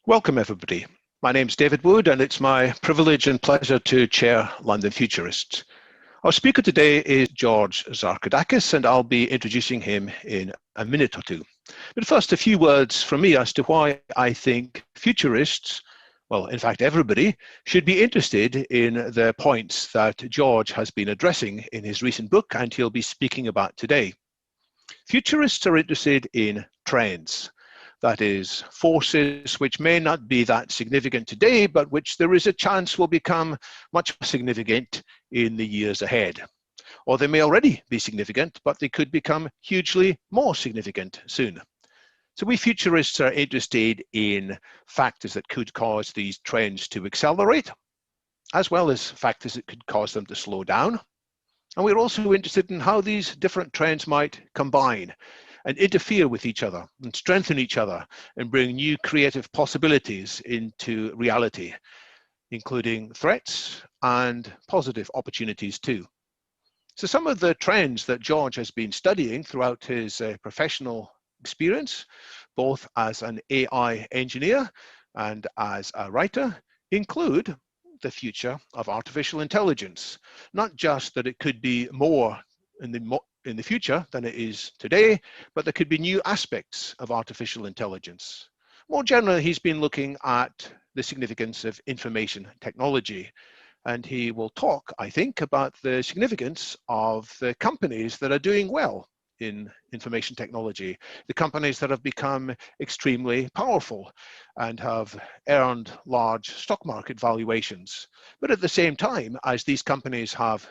Welcome, everybody. My name's David Wood, and it's my privilege and pleasure to chair London Futurists. Our speaker today is George Zarkadakis, and I'll be introducing him in a minute or two. But first, a few words from me as to why I think futurists, well, in fact, everybody, should be interested in the points that George has been addressing in his recent book and he'll be speaking about today. Futurists are interested in trends. That is, forces which may not be that significant today, but which there is a chance will become much more significant in the years ahead. Or they may already be significant, but they could become hugely more significant soon. So we futurists are interested in factors that could cause these trends to accelerate, as well as factors that could cause them to slow down. And we're also interested in how these different trends might combine and interfere with each other and strengthen each other and bring new creative possibilities into reality, including threats and positive opportunities too. So some of the trends that George has been studying throughout his professional experience, both as an AI engineer and as a writer, include the future of artificial intelligence. Not just that it could be more in the future than it is today, but there could be new aspects of artificial intelligence. More generally, he's been looking at the significance of information technology, and he will talk, I think, about the significance of the companies that are doing well in information technology, the companies that have become extremely powerful and have earned large stock market valuations. But at the same time, as these companies have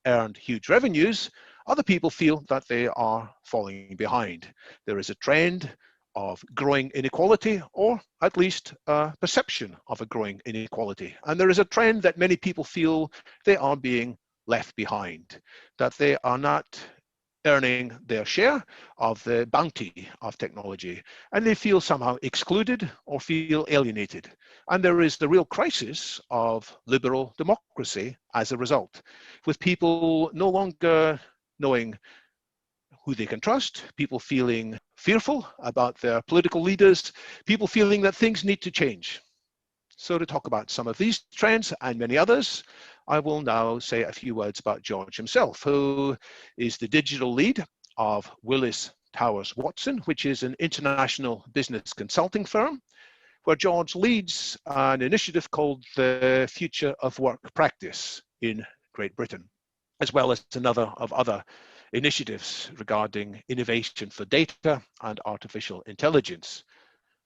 earned huge revenues, other people feel that they are falling behind. There is a trend of growing inequality, or at least a perception of a growing inequality. And there is a trend that many people feel they are being left behind, that they are not earning their share of the bounty of technology, and they feel somehow excluded or feel alienated. And there is the real crisis of liberal democracy as a result, with people no longer knowing who they can trust, people feeling fearful about their political leaders, people feeling that things need to change. So to talk about some of these trends and many others, I will now say a few words about George himself, who is the digital lead of Willis Towers Watson, which is an international business consulting firm, where George leads an initiative called the Future of Work Practice in Great Britain, as well as another of other initiatives regarding innovation for data and artificial intelligence.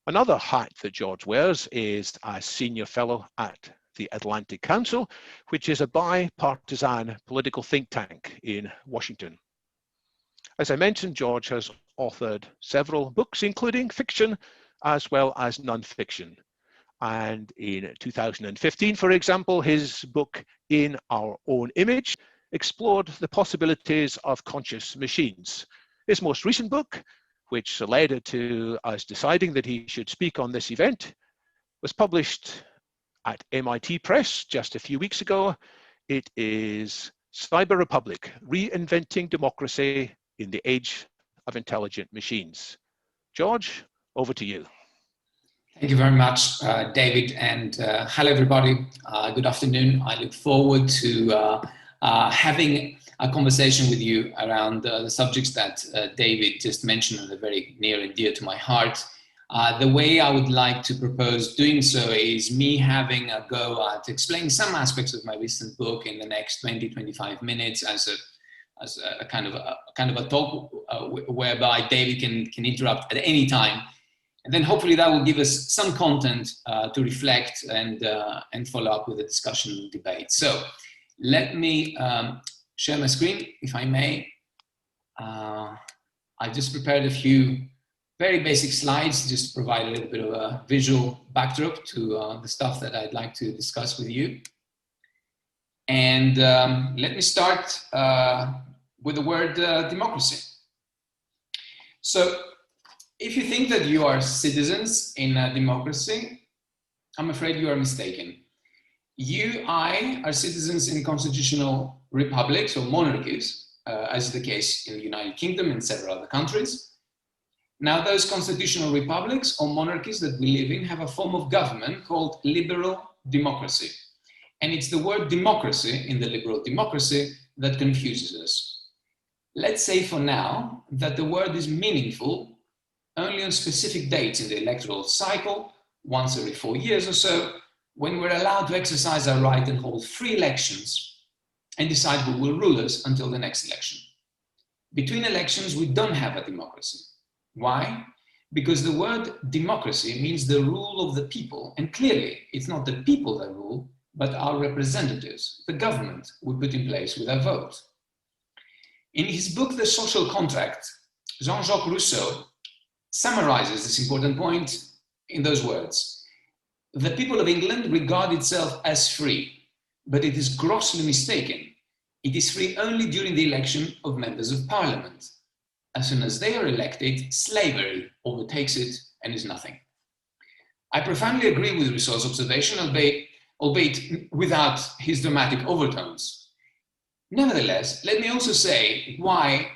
Another hat that George wears is a senior fellow at the Atlantic Council, which is a bipartisan political think tank in Washington. As I mentioned, George has authored several books, including fiction as well as non-fiction. And in 2015, for example, his book, In Our Own Image, explored the possibilities of conscious machines. His most recent book, which led to us deciding that he should speak on this event, was published at MIT Press just a few weeks ago. It is Cyber Republic, Reinventing Democracy in the Age of Intelligent Machines. George, over to you. Thank you very much, David, and hello everybody. Good afternoon. I look forward to having a conversation with you around the subjects that David just mentioned, and are very near and dear to my heart. The way I would like to propose doing so is me having a go at explaining some aspects of my recent book in the next 20-25 minutes as a kind of a talk whereby David can interrupt at any time. And then hopefully that will give us some content to reflect and follow up with a discussion and debate. So let me share my screen, if I may. I've just prepared a few very basic slides, just to provide a little bit of a visual backdrop to the stuff that I'd like to discuss with you. And let me start with the word democracy. So if you think that you are citizens in a democracy, I'm afraid you are mistaken. I are citizens in constitutional republics or monarchies, as is the case in the United Kingdom and several other countries. Now, those constitutional republics or monarchies that we live in have a form of government called liberal democracy. And it's the word democracy in the liberal democracy that confuses us. Let's say for now that the word is meaningful only on specific dates in the electoral cycle, once every 4 years or so, when we're allowed to exercise our right and hold free elections and decide who will rule us until the next election. Between elections, we don't have a democracy. Why? Because the word democracy means the rule of the people, and clearly it's not the people that rule, but our representatives, the government we put in place with our vote. In his book, The Social Contract, Jean-Jacques Rousseau summarizes this important point in those words. The people of England regard itself as free, but it is grossly mistaken. It is free only during the election of members of parliament. As soon as they are elected, slavery overtakes it and is nothing. I profoundly agree with Rousseau's observation, albeit without his dramatic overtones. Nevertheless, let me also say why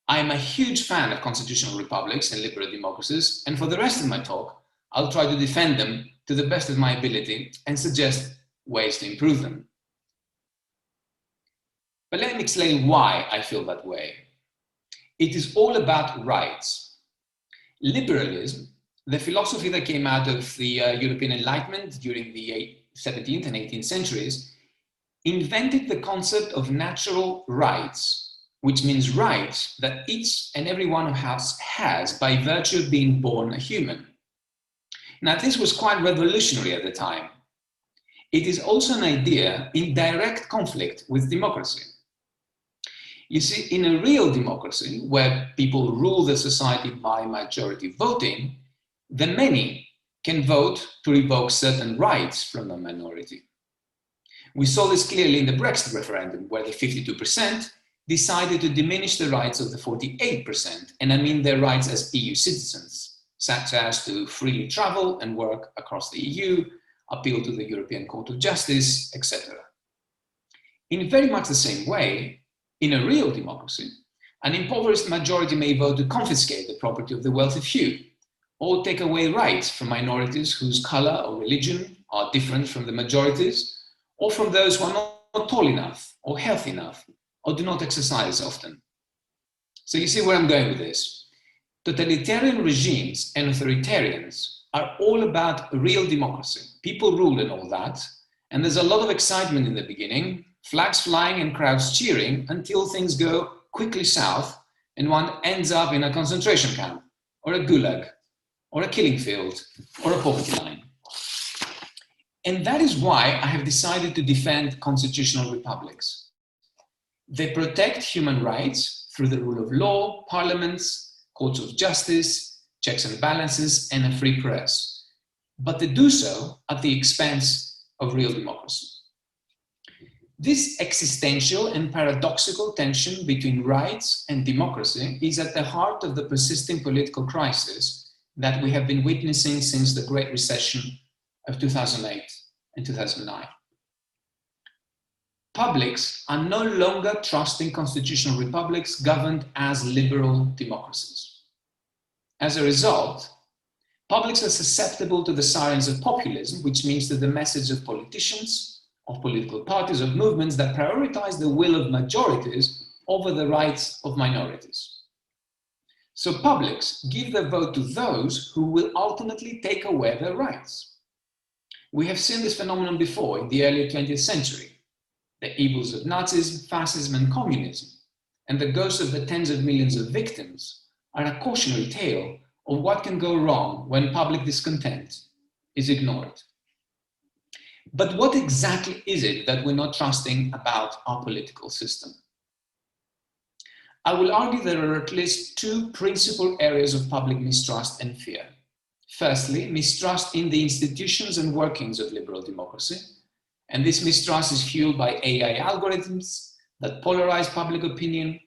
I am a huge fan of constitutional republics and liberal democracies, and for the rest of my talk, I'll try to defend them to the best of my ability and suggest ways to improve them. But let me explain why I feel that way. It is all about rights. Liberalism, the philosophy that came out of the European Enlightenment during the 17th and 18th centuries, invented the concept of natural rights, which means rights that each and every one of us has by virtue of being born a human. Now, this was quite revolutionary at the time. It is also an idea in direct conflict with democracy. You see, in a real democracy, where people rule the society by majority voting, the many can vote to revoke certain rights from the minority. We saw this clearly in the Brexit referendum, where the 52% decided to diminish the rights of the 48%, and I mean their rights as EU citizens, such as to freely travel and work across the EU, appeal to the European Court of Justice, etc. In very much the same way, in a real democracy, an impoverished majority may vote to confiscate the property of the wealthy few, or take away rights from minorities whose color or religion are different from the majorities, or from those who are not tall enough or healthy enough, or do not exercise often. So you see where I'm going with this. Totalitarian regimes and authoritarians are all about real democracy. People rule and all that, and there's a lot of excitement in the beginning, flags flying and crowds cheering, until things go quickly south and one ends up in a concentration camp, or a gulag, or a killing field, or a poverty line. And that is why I have decided to defend constitutional republics. They protect human rights through the rule of law, parliaments, courts of justice, checks and balances, and a free press. But they do so at the expense of real democracy. This existential and paradoxical tension between rights and democracy is at the heart of the persisting political crisis that we have been witnessing since the Great Recession of 2008 and 2009. Publics are no longer trusting constitutional republics governed as liberal democracies. As a result, publics are susceptible to the sirens of populism, which means to the message of politicians, of political parties, of movements that prioritize the will of majorities over the rights of minorities. So publics give their vote to those who will ultimately take away their rights. We have seen this phenomenon before in the early 20th century. The evils of Nazism, fascism, and communism, and the ghosts of the tens of millions of victims are a cautionary tale of what can go wrong when public discontent is ignored. But what exactly is it that we're not trusting about our political system? I will argue there are at least two principal areas of public mistrust and fear. Firstly, mistrust in the institutions and workings of liberal democracy. And this mistrust is fueled by AI algorithms that polarize public opinion,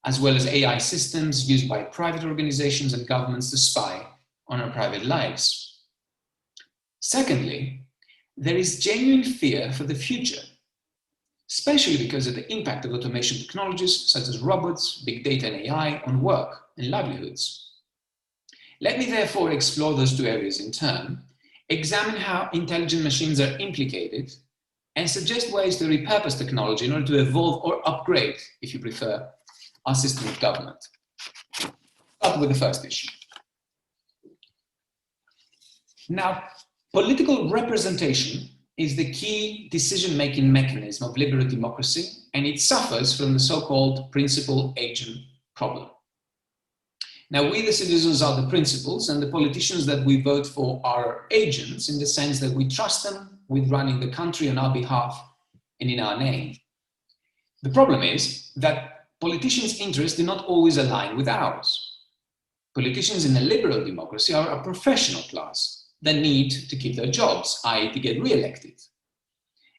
as well as AI systems used by private organizations and governments to spy on our private lives. Secondly, there is genuine fear for the future, especially because of the impact of automation technologies such as robots, big data and AI on work and livelihoods. Let me therefore explore those two areas in turn, examine how intelligent machines are implicated, and suggest ways to repurpose technology in order to evolve or upgrade, if you prefer, our system of government. Start with the first issue. Now, political representation is the key decision-making mechanism of liberal democracy, and it suffers from the so-called principal-agent problem. Now, we the citizens are the principals, and the politicians that we vote for are agents, in the sense that we trust them with running the country on our behalf and in our name. The problem is that politicians' interests do not always align with ours. Politicians in a liberal democracy are a professional class that need to keep their jobs, i.e. to get re-elected.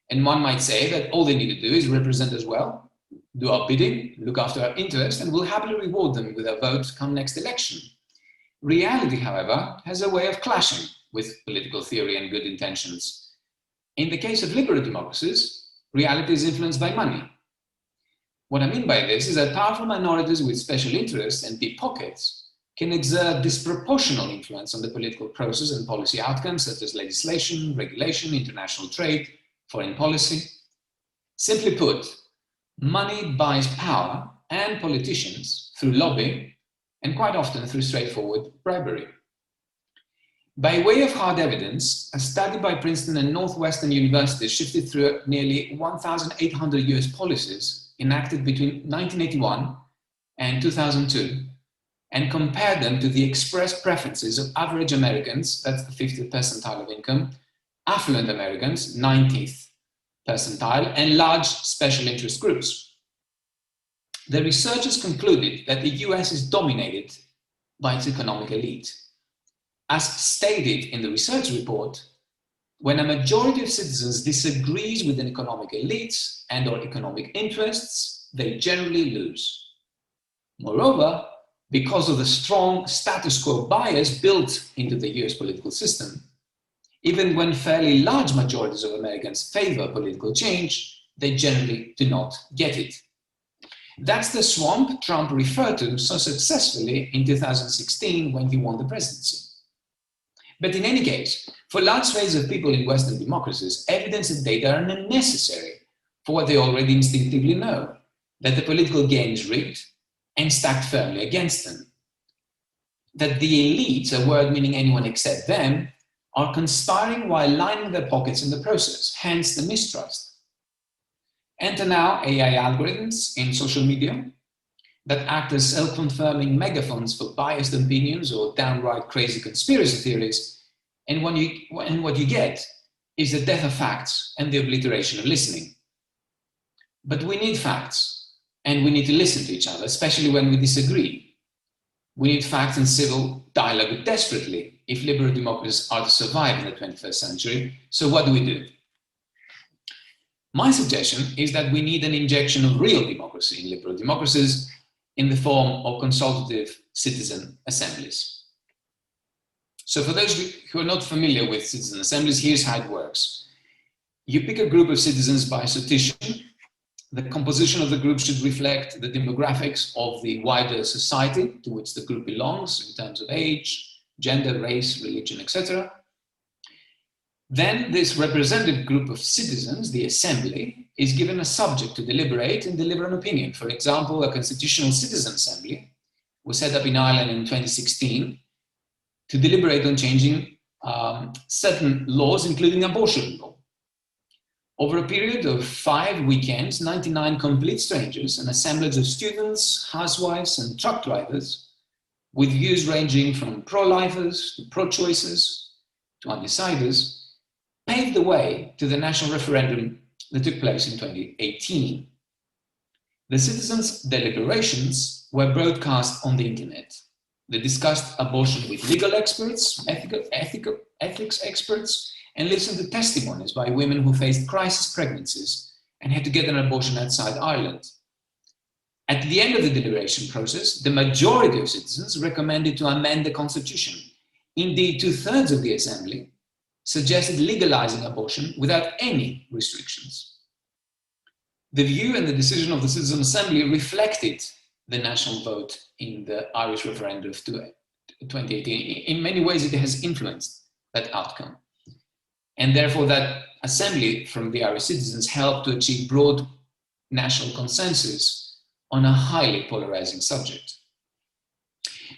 And one might say that all they need to do is represent us well, do our bidding, look after our interests, and we'll happily reward them with a vote come next election. Reality, however, has a way of clashing with political theory and good intentions. In the case of liberal democracies, reality is influenced by money. What I mean by this is that powerful minorities with special interests and deep pockets can exert disproportional influence on the political process and policy outcomes, such as legislation, regulation, international trade, foreign policy. Simply put, money buys power and politicians through lobbying, and quite often through straightforward bribery. By way of hard evidence, a study by Princeton and Northwestern universities shifted through nearly 1,800 US policies enacted between 1981 and 2002, and compared them to the expressed preferences of average Americans, that's the 50th percentile of income, affluent Americans, 90th percentile, and large special interest groups. The researchers concluded that the US is dominated by its economic elite. As stated in the research report, when a majority of citizens disagrees with an economic elite and/or economic interests, they generally lose. Moreover, because of the strong status quo bias built into the US political system, even when fairly large majorities of Americans favor political change, they generally do not get it. That's the swamp Trump referred to so successfully in 2016 when he won the presidency. But in any case, for large swathes of people in Western democracies, evidence and data are unnecessary for what they already instinctively know, that the political game is rigged and stacked firmly against them. That the elites, a word meaning anyone except them, are conspiring while lining their pockets in the process, hence the mistrust. Enter now AI algorithms in social media that act as self-confirming megaphones for biased opinions or downright crazy conspiracy theories, and what you get is the death of facts and the obliteration of listening. But we need facts. And we need to listen to each other, especially when we disagree. We need facts and civil dialogue desperately if liberal democracies are to survive in the 21st century. So what do we do? My suggestion is that we need an injection of real democracy in liberal democracies in the form of consultative citizen assemblies. So for those who are not familiar with citizen assemblies, here's how it works. You pick a group of citizens by sortition. The composition of the group should reflect the demographics of the wider society to which the group belongs in terms of age, gender, race, religion, etc. Then this representative group of citizens, the assembly, is given a subject to deliberate and deliver an opinion. For example, a constitutional citizen assembly was set up in Ireland in 2016 to deliberate on changing certain laws, including abortion law. Over a period of 5 weekends, 99 complete strangers, an assemblage of students, housewives, and truck drivers, with views ranging from pro-lifers to pro-choicers to undeciders, paved the way to the national referendum that took place in 2018. The citizens' deliberations were broadcast on the internet. They discussed abortion with legal experts, ethics experts, and listened to testimonies by women who faced crisis pregnancies and had to get an abortion outside Ireland. At the end of the deliberation process, the majority of citizens recommended to amend the constitution. Indeed, 2/3 of the assembly suggested legalizing abortion without any restrictions. The view and the decision of the Citizen Assembly reflected the national vote in the Irish referendum 2018, in many ways it has influenced that outcome. And therefore that assembly from the Irish citizens helped to achieve broad national consensus on a highly polarizing subject.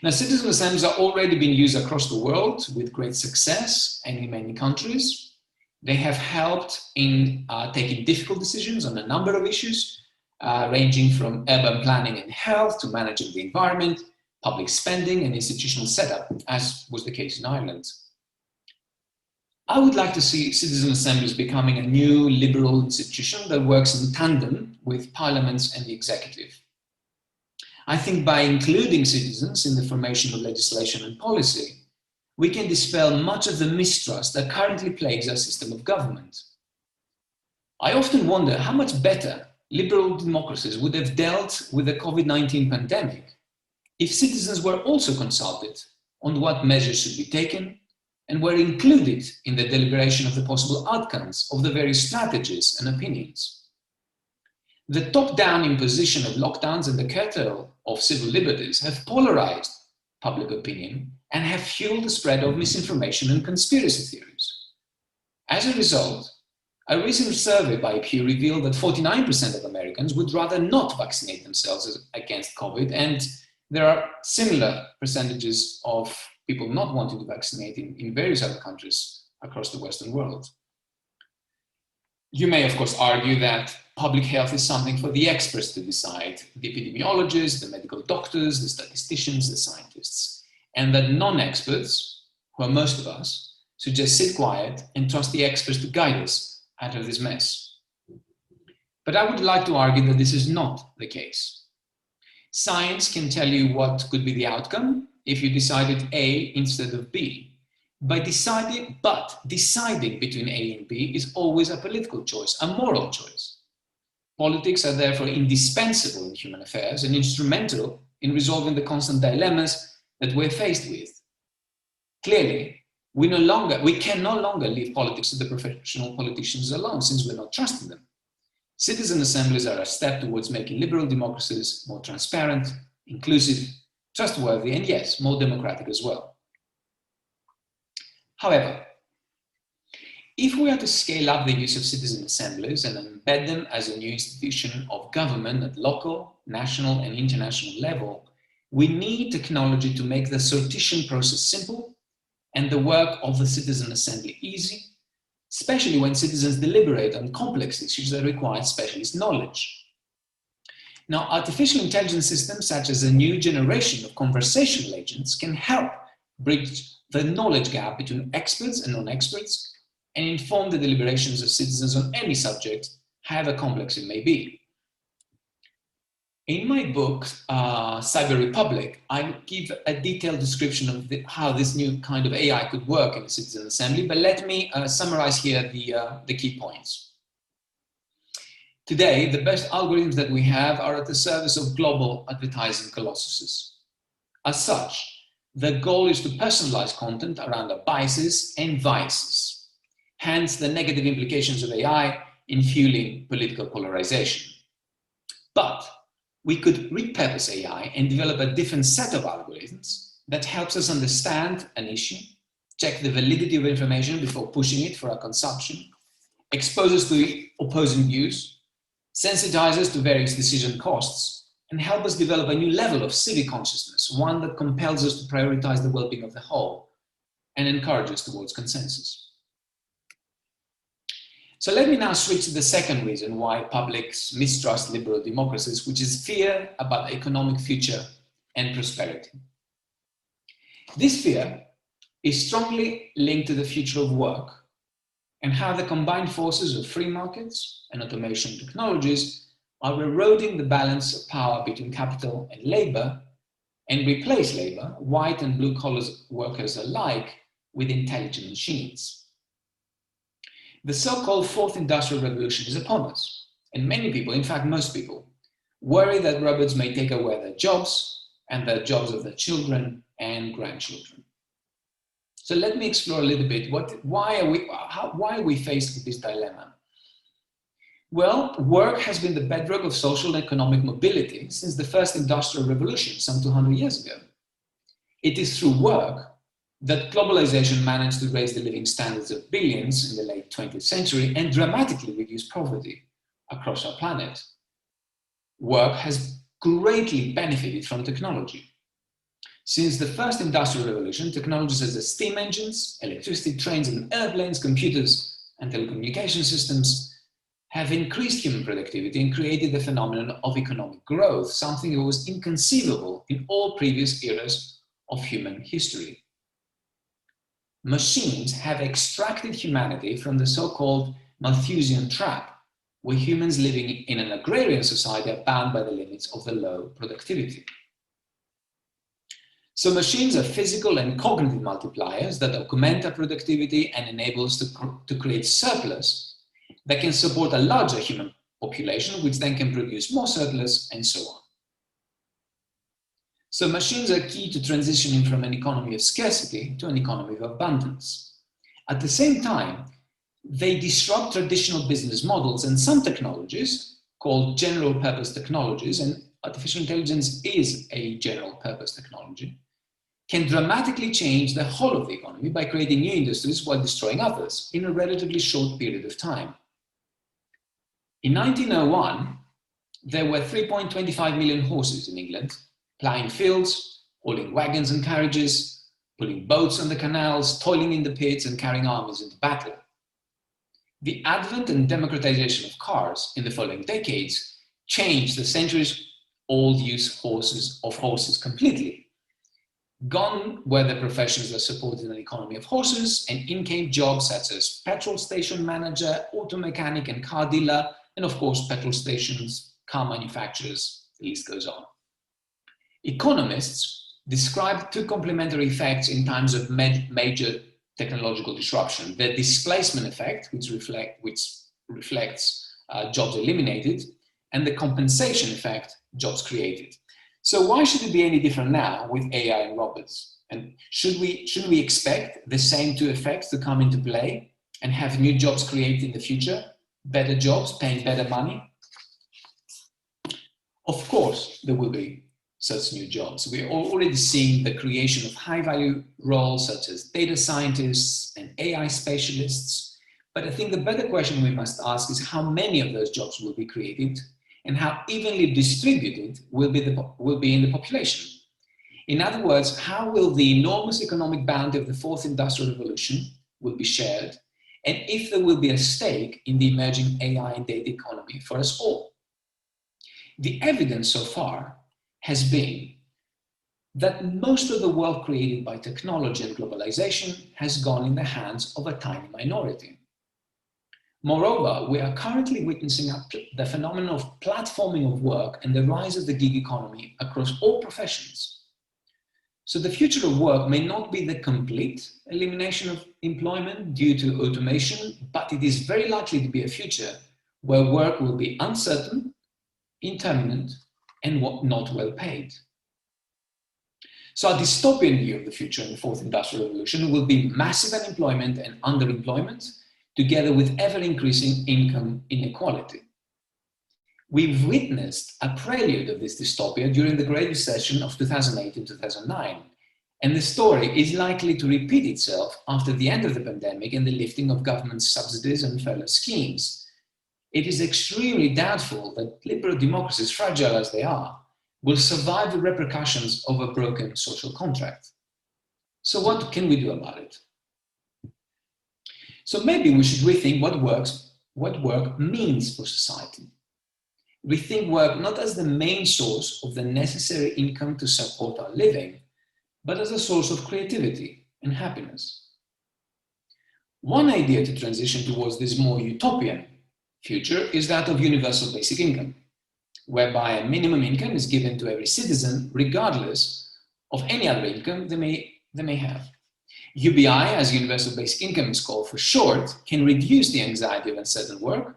Now, citizen assemblies are already being used across the world with great success and in many countries. They have helped in taking difficult decisions on a number of issues, ranging from urban planning and health to managing the environment, public spending and institutional setup, as was the case in Ireland. I would like to see citizen assemblies becoming a new liberal institution that works in tandem with parliaments and the executive. I think by including citizens in the formation of legislation and policy, we can dispel much of the mistrust that currently plagues our system of government. I often wonder how much better liberal democracies would have dealt with the COVID-19 pandemic if citizens were also consulted on what measures should be taken and were included in the deliberation of the possible outcomes of the various strategies and opinions. The top-down imposition of lockdowns and the curtail of civil liberties have polarized public opinion and have fueled the spread of misinformation and conspiracy theories. As a result, a recent survey by Pew revealed that 49% of Americans would rather not vaccinate themselves against COVID, and there are similar percentages of people not wanting to vaccinate in various other countries across the Western world. You may, of course, argue that public health is something for the experts to decide, the epidemiologists, the medical doctors, the statisticians, the scientists, and that non-experts, who are most of us, should just sit quiet and trust the experts to guide us out of this mess. But I would like to argue that this is not the case. Science can tell you what could be the outcome if you decided A instead of B. But deciding between A and B is always a political choice, a moral choice. Politics are therefore indispensable in human affairs and instrumental in resolving the constant dilemmas that we're faced with. Clearly, we can no longer leave politics to the professional politicians alone, since we're not trusting them. Citizen assemblies are a step towards making liberal democracies more transparent, inclusive, trustworthy, and yes, more democratic as well. However, if we are to scale up the use of citizen assemblies and embed them as a new institution of government at local, national, and international level, we need technology to make the sortition process simple and the work of the citizen assembly easy, especially when citizens deliberate on complex issues that require specialist knowledge. Now, artificial intelligence systems such as a new generation of conversational agents can help bridge the knowledge gap between experts and non-experts and inform the deliberations of citizens on any subject, however complex it may be. In my book, Cyber Republic, I give a detailed description of how this new kind of AI could work in a citizen assembly, but let me summarize here the key points. Today, the best algorithms that we have are at the service of global advertising colossuses. As such, the goal is to personalize content around our biases and vices, hence the negative implications of AI in fueling political polarization. But we could repurpose AI and develop a different set of algorithms that helps us understand an issue, check the validity of information before pushing it for our consumption, expose us to opposing views, sensitize us to various decision costs, and help us develop a new level of civic consciousness, one that compels us to prioritize the well-being of the whole and encourage us towards consensus. So let me now switch to the second reason why publics mistrust liberal democracies, which is fear about the economic future and prosperity. This fear is strongly linked to the future of work and how the combined forces of free markets and automation technologies are eroding the balance of power between capital and labor and replace labor, white and blue collar workers alike, with intelligent machines. The so-called fourth industrial revolution is upon us, and many people, in fact most people, worry that robots may take away their jobs and the jobs of their children and grandchildren. So let me explore a little bit why are we faced with this dilemma? Well, work has been the bedrock of social and economic mobility since the first industrial revolution some 200 years ago. It is through work that globalization managed to raise the living standards of billions in the late 20th century and dramatically reduce poverty across our planet. Work has greatly benefited from technology. Since the first industrial revolution, technologies such as steam engines, electricity, trains and airplanes, computers and telecommunication systems have increased human productivity and created the phenomenon of economic growth, something that was inconceivable in all previous eras of human history. Machines have extracted humanity from the so-called malthusian trap, where humans living in an agrarian society are bound by the limits of the low productivity. So machines are physical and cognitive multipliers that augment our productivity and enable us to create surplus that can support a larger human population, which then can produce more surplus, and so on. So machines are key to transitioning from an economy of scarcity to an economy of abundance. At the same time, they disrupt traditional business models, and some technologies, called general purpose technologies, and artificial intelligence is a general purpose technology, can dramatically change the whole of the economy by creating new industries while destroying others in a relatively short period of time. In 1901, there were 3.25 million horses in England, ploughing fields, hauling wagons and carriages, pulling boats on the canals, toiling in the pits and carrying armies into battle. The advent and democratization of cars in the following decades changed the centuries-old use of horses completely. Gone were the professions that supported an economy of horses, and in came jobs such as petrol station manager, auto mechanic and car dealer, and of course petrol stations, car manufacturers, the list goes on. Economists described two complementary effects in times of major technological disruption: the displacement effect, which reflects jobs eliminated, and the compensation effect, jobs created. So why should it be any different now with AI and robots? And shouldn't we expect the same two effects to come into play and have new jobs created in the future? Better jobs, paying better money? Of course, there will be such new jobs. We're already seeing the creation of high-value roles such as data scientists and AI specialists. But I think the better question we must ask is how many of those jobs will be created and how evenly distributed will be in the population. In other words, how will the enormous economic bounty of the fourth industrial revolution will be shared, and if there will be a stake in the emerging AI and data economy for us all. The evidence so far has been that most of the wealth created by technology and globalization has gone in the hands of a tiny minority. Moreover, we are currently witnessing the phenomenon of platforming of work and the rise of the gig economy across all professions. So the future of work may not be the complete elimination of employment due to automation, but it is very likely to be a future where work will be uncertain, indeterminate, and not well paid. So a dystopian view of the future in the fourth industrial revolution will be massive unemployment and underemployment, together with ever-increasing income inequality. We've witnessed a prelude of this dystopia during the Great Recession of 2008 and 2009, and the story is likely to repeat itself after the end of the pandemic and the lifting of government subsidies and furlough schemes. It is extremely doubtful that liberal democracies, fragile as they are, will survive the repercussions of a broken social contract. So what can we do about it? So maybe we should rethink what work means for society. Rethink work not as the main source of the necessary income to support our living, but as a source of creativity and happiness. One idea to transition towards this more utopian future is that of universal basic income, whereby a minimum income is given to every citizen regardless of any other income they may have. UBI, as universal basic income is called for short, can reduce the anxiety of uncertain work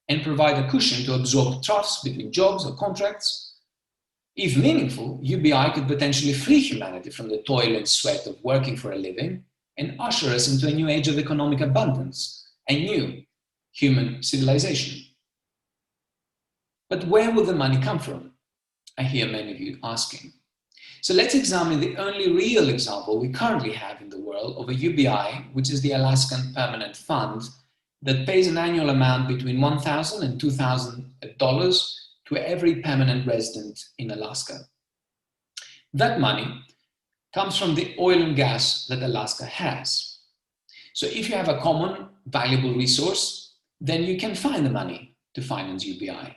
and provide a cushion to absorb troughs between jobs or contracts. If meaningful, UBI could potentially free humanity from the toil and sweat of working for a living and usher us into a new age of economic abundance, a new human civilization. But where will the money come from? I hear many of you asking. So let's examine the only real example we currently have in the world of a UBI, which is the Alaskan Permanent Fund, that pays an annual amount between $1,000 and $2,000 to every permanent resident in Alaska. That money comes from the oil and gas that Alaska has. So if you have a common valuable resource, then you can find the money to finance UBI.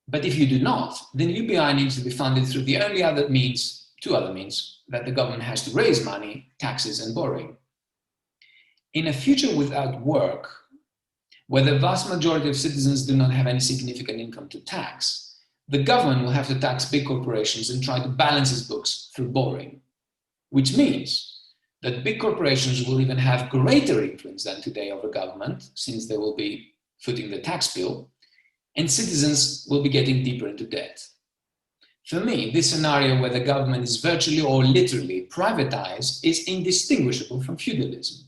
But if you do not, then UBI needs to be funded through the only other means, two other means, that the government has to raise money: taxes and borrowing. In a future without work, where the vast majority of citizens do not have any significant income to tax, the government will have to tax big corporations and try to balance its books through borrowing, which means that big corporations will even have greater influence than today over government, since they will be footing the tax bill, and citizens will be getting deeper into debt. For me, this scenario where the government is virtually or literally privatized is indistinguishable from feudalism.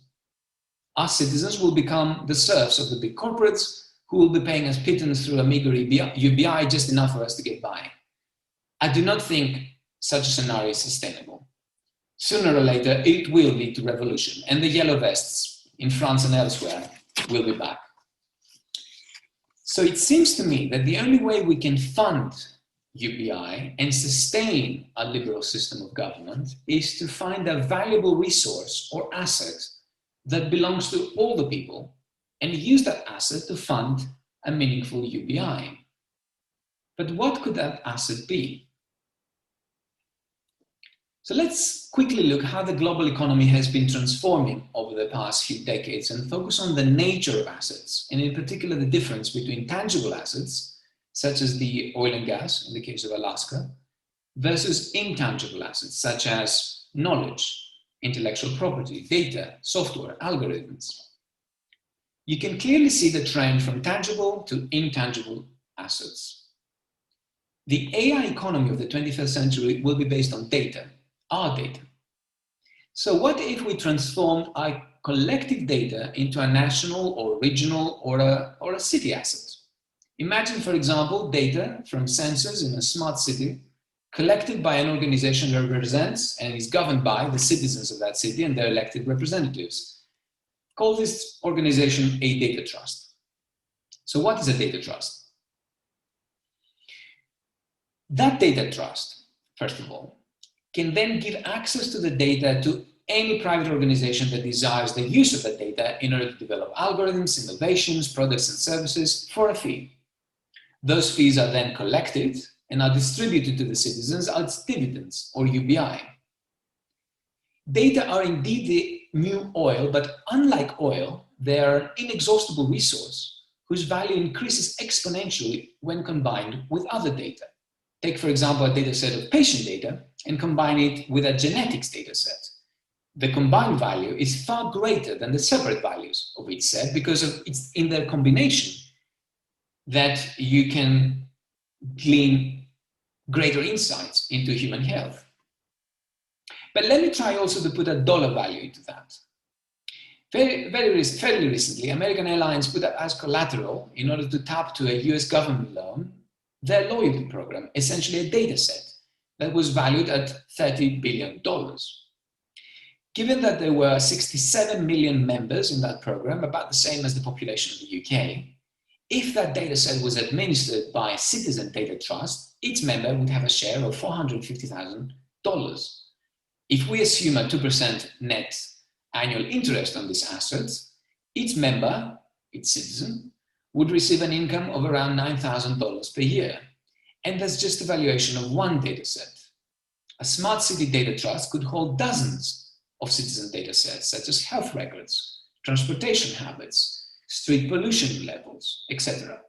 Us citizens will become the serfs of the big corporates, who will be paying us pittance through a meager UBI, just enough for us to get by. I do not think such a scenario is sustainable. Sooner or later, it will lead to revolution, and the yellow vests in France and elsewhere will be back. So it seems to me that the only way we can fund UBI and sustain a liberal system of government is to find a valuable resource or asset that belongs to all the people and use that asset to fund a meaningful UBI. But what could that asset be? So let's quickly look how the global economy has been transforming over the past few decades and focus on the nature of assets, and in particular the difference between tangible assets, such as the oil and gas in the case of Alaska, versus intangible assets, such as knowledge, intellectual property, data, software, algorithms. You can clearly see the trend from tangible to intangible assets. The AI economy of the 21st century will be based on data, our data. So what if we transformed our collective data into a national or regional or a city asset? Imagine, for example, data from sensors in a smart city collected by an organization that represents and is governed by the citizens of that city and their elected representatives. Call this organization a data trust. So what is a data trust? That data trust, first of all, can then give access to the data to any private organization that desires the use of that data in order to develop algorithms, innovations, products and services for a fee. Those fees are then collected and are distributed to the citizens as dividends or UBI. Data are indeed the new oil, but unlike oil, they are an inexhaustible resource whose value increases exponentially when combined with other data. Take, for example, a data set of patient data and combine it with a genetics data set. The combined value is far greater than the separate values of each set because it's in their combination that you can glean greater insights into human health. But let me try also to put a dollar value into that. Fairly recently, American Airlines put up as collateral in order to tap to a US government loan their loyalty program, essentially a data set that was valued at $30 billion. Given that there were 67 million members in that program, about the same as the population of the UK, if that data set was administered by a citizen data trust, each member would have a share of $450,000. If we assume a 2% net annual interest on these assets, each member, each citizen, would receive an income of around $9,000 per year. And that's just the valuation of one data set. A smart city data trust could hold dozens of citizen data sets, such as health records, transportation habits, street pollution levels, etc.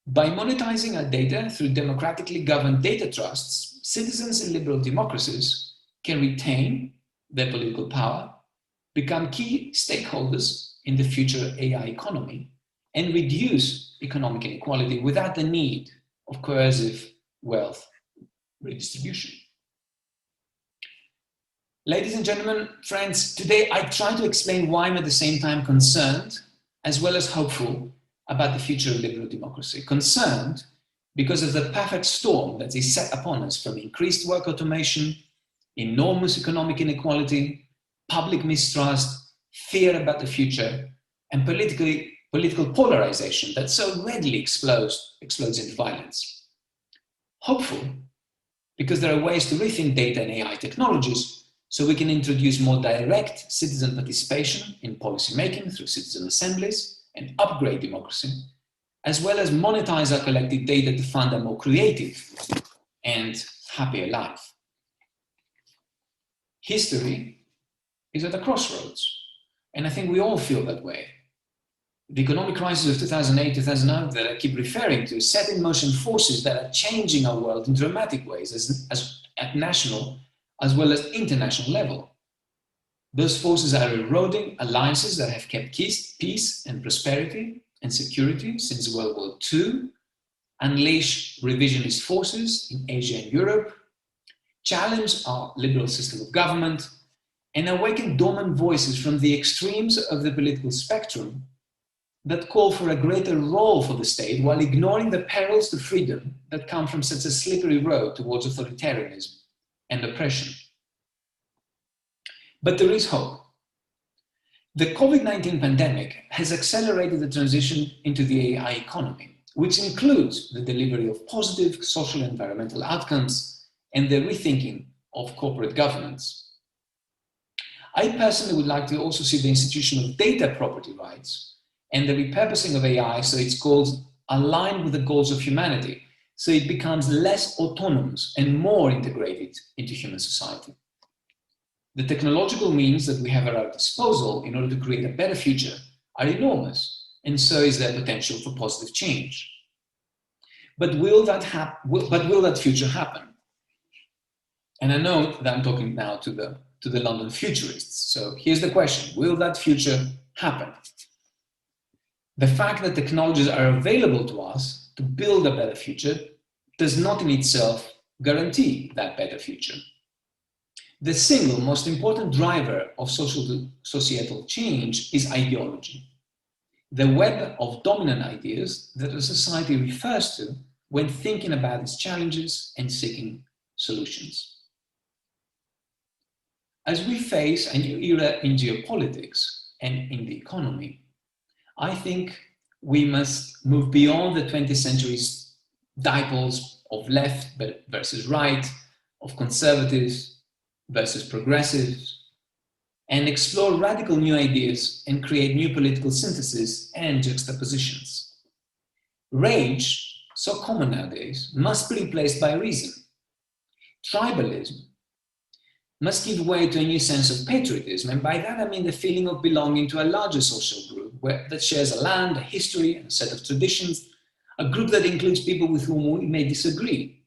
By monetizing our data through democratically governed data trusts, citizens in liberal democracies can retain their political power, become key stakeholders in the future AI economy, and reduce economic inequality without the need of coercive wealth redistribution. Ladies and gentlemen, friends, today I try to explain why I'm at the same time concerned as well as hopeful about the future of liberal democracy. Concerned because of the perfect storm that is set upon us from increased work automation, enormous economic inequality, public mistrust, fear about the future, and political polarization that so readily explodes into violence. Hopeful, because there are ways to rethink data and AI technologies so we can introduce more direct citizen participation in policymaking through citizen assemblies and upgrade democracy, as well as monetize our collective data to fund a more creative and happier life. History is at a crossroads, and I think we all feel that way. The economic crisis of 2008, 2009 that I keep referring to set in motion forces that are changing our world in dramatic ways as at national as well as international level. Those forces are eroding alliances that have kept peace and prosperity and security since World War II, unleash revisionist forces in Asia and Europe, challenge our liberal system of government, and awaken dormant voices from the extremes of the political spectrum that call for a greater role for the state while ignoring the perils to freedom that come from such a slippery road towards authoritarianism and oppression. But there is hope. The COVID-19 pandemic has accelerated the transition into the AI economy, which includes the delivery of positive social and environmental outcomes and the rethinking of corporate governance. I personally would like to also see the institution of data property rights and the repurposing of AI so its goals align with the goals of humanity, so it becomes less autonomous and more integrated into human society. The technological means that we have at our disposal in order to create a better future are enormous, and so is their potential for positive change. But will that future happen? And I know that I'm talking now to the London Futurists. So here's the question: will that future happen? The fact that technologies are available to us to build a better future does not in itself guarantee that better future. The single most important driver of societal change is ideology, the web of dominant ideas that a society refers to when thinking about its challenges and seeking solutions. As we face a new era in geopolitics and in the economy, I think we must move beyond the 20th century's dipoles of left versus right, of conservatives versus progressives, and explore radical new ideas and create new political synthesis and juxtapositions. Rage, so common nowadays, must be replaced by reason. Tribalism must give way to a new sense of patriotism, and by that I mean the feeling of belonging to a larger social group that shares a land, a history, and a set of traditions, a group that includes people with whom we may disagree.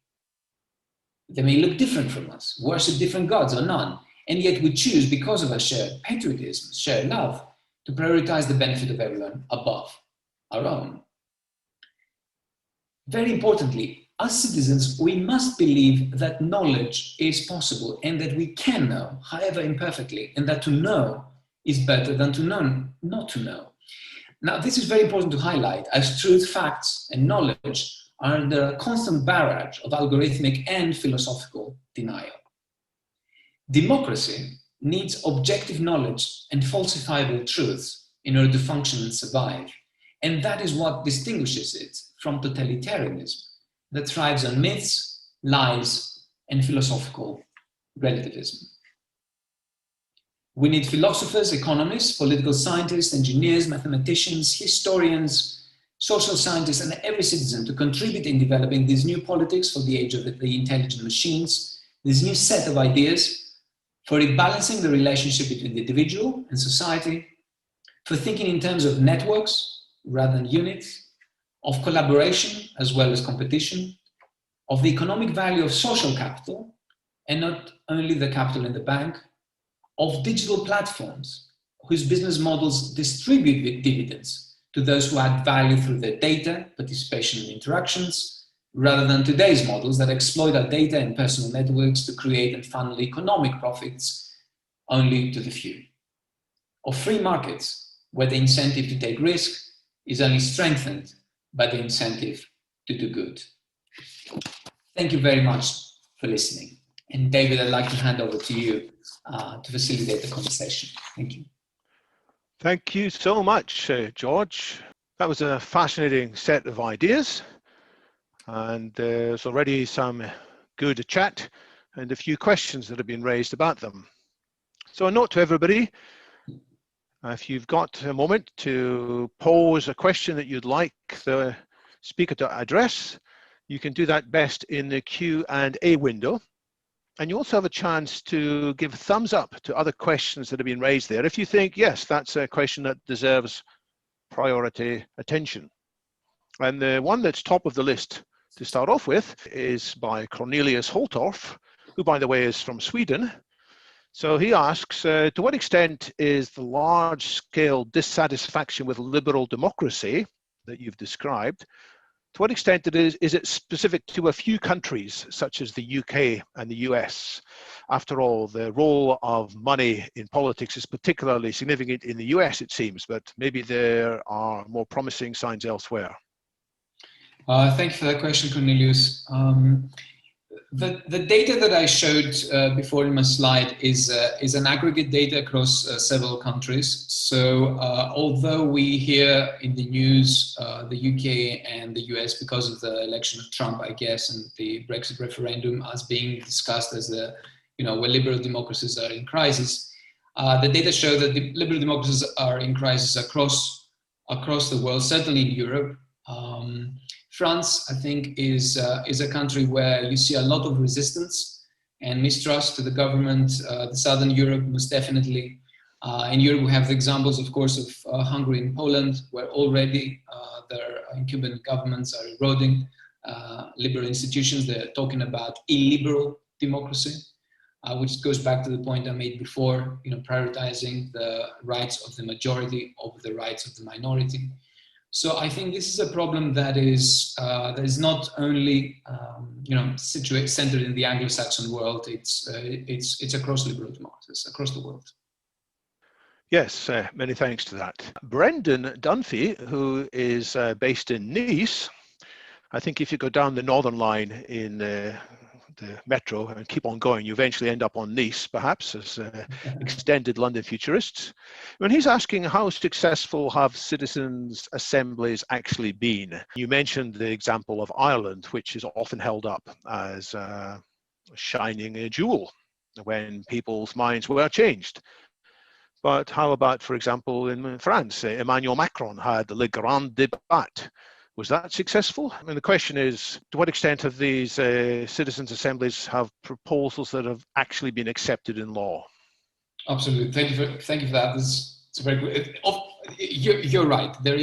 They may look different from us, worship different gods or none, and yet we choose, because of our shared patriotism, shared love, to prioritize the benefit of everyone above our own. Very importantly, as citizens, we must believe that knowledge is possible and that we can know, however imperfectly, and that to know is better than to know not to know. Now, this is very important to highlight, as truth, facts, and knowledge are under a constant barrage of algorithmic and philosophical denial. Democracy needs objective knowledge and falsifiable truths in order to function and survive, and that is what distinguishes it from totalitarianism that thrives on myths, lies, and philosophical relativism. We need philosophers, economists, political scientists, engineers, mathematicians, historians, social scientists, and every citizen to contribute in developing these new politics for the age of the intelligent machines, this new set of ideas for rebalancing the relationship between the individual and society, for thinking in terms of networks rather than units, of collaboration as well as competition, of the economic value of social capital, and not only the capital in the bank, of digital platforms whose business models distribute dividends to those who add value through their data, participation, and interactions, rather than today's models that exploit our data and personal networks to create and funnel economic profits only to the few. Of free markets, where the incentive to take risk is only strengthened by the incentive to do good. Thank you very much for listening. And David, I'd like to hand over to you to facilitate the conversation. Thank you. Thank you so much, George. That was a fascinating set of ideas, and there's already some good chat and a few questions that have been raised about them. So a note to everybody, if you've got a moment to pose a question that you'd like the speaker to address, you can do that best in the Q&A window. And you also have a chance to give thumbs up to other questions that have been raised there if you think, yes, that's a question that deserves priority attention. And the one that's top of the list to start off with is by Cornelius Holtorf, who, by the way, is from Sweden. So he asks, to what extent is the large-scale dissatisfaction with liberal democracy that you've described, to what extent is it specific to a few countries, such as the UK and the US? After all, the role of money in politics is particularly significant in the US, it seems, but maybe there are more promising signs elsewhere. Thank you for that question, Cornelius. The data that I showed before in my slide is an aggregate data across several countries. So although we hear in the news the UK and the US because of the election of Trump, I guess, and the Brexit referendum as being discussed as the, where liberal democracies are in crisis, the data show that the liberal democracies are in crisis across the world, certainly in Europe. France, I think, is a country where you see a lot of resistance and mistrust to the government. The Southern Europe, most definitely. In Europe, we have the examples, of course, of Hungary and Poland, where already their incumbent governments are eroding liberal institutions. They're talking about illiberal democracy, which goes back to the point I made before, prioritizing the rights of the majority over the rights of the minority. So I think this is a problem that is not only centered in the Anglo-Saxon world. It's across liberal democracies across the world. Yes, many thanks to that. Brendan Dunphy, who is based in Nice, I think if you go down the Northern Line in the metro and keep on going, you eventually end up on Nice, perhaps, as extended London Futurists. When he's asking how successful have citizens' assemblies actually been? You mentioned the example of Ireland, which is often held up as shining a jewel when people's minds were changed. But how about, for example, in France, Emmanuel Macron had Le Grand Débat. Was that successful? I mean, the question is, to what extent have these citizens' assemblies have proposals that have actually been accepted in law? Absolutely. Thank you for that. It's a very good. You're right. There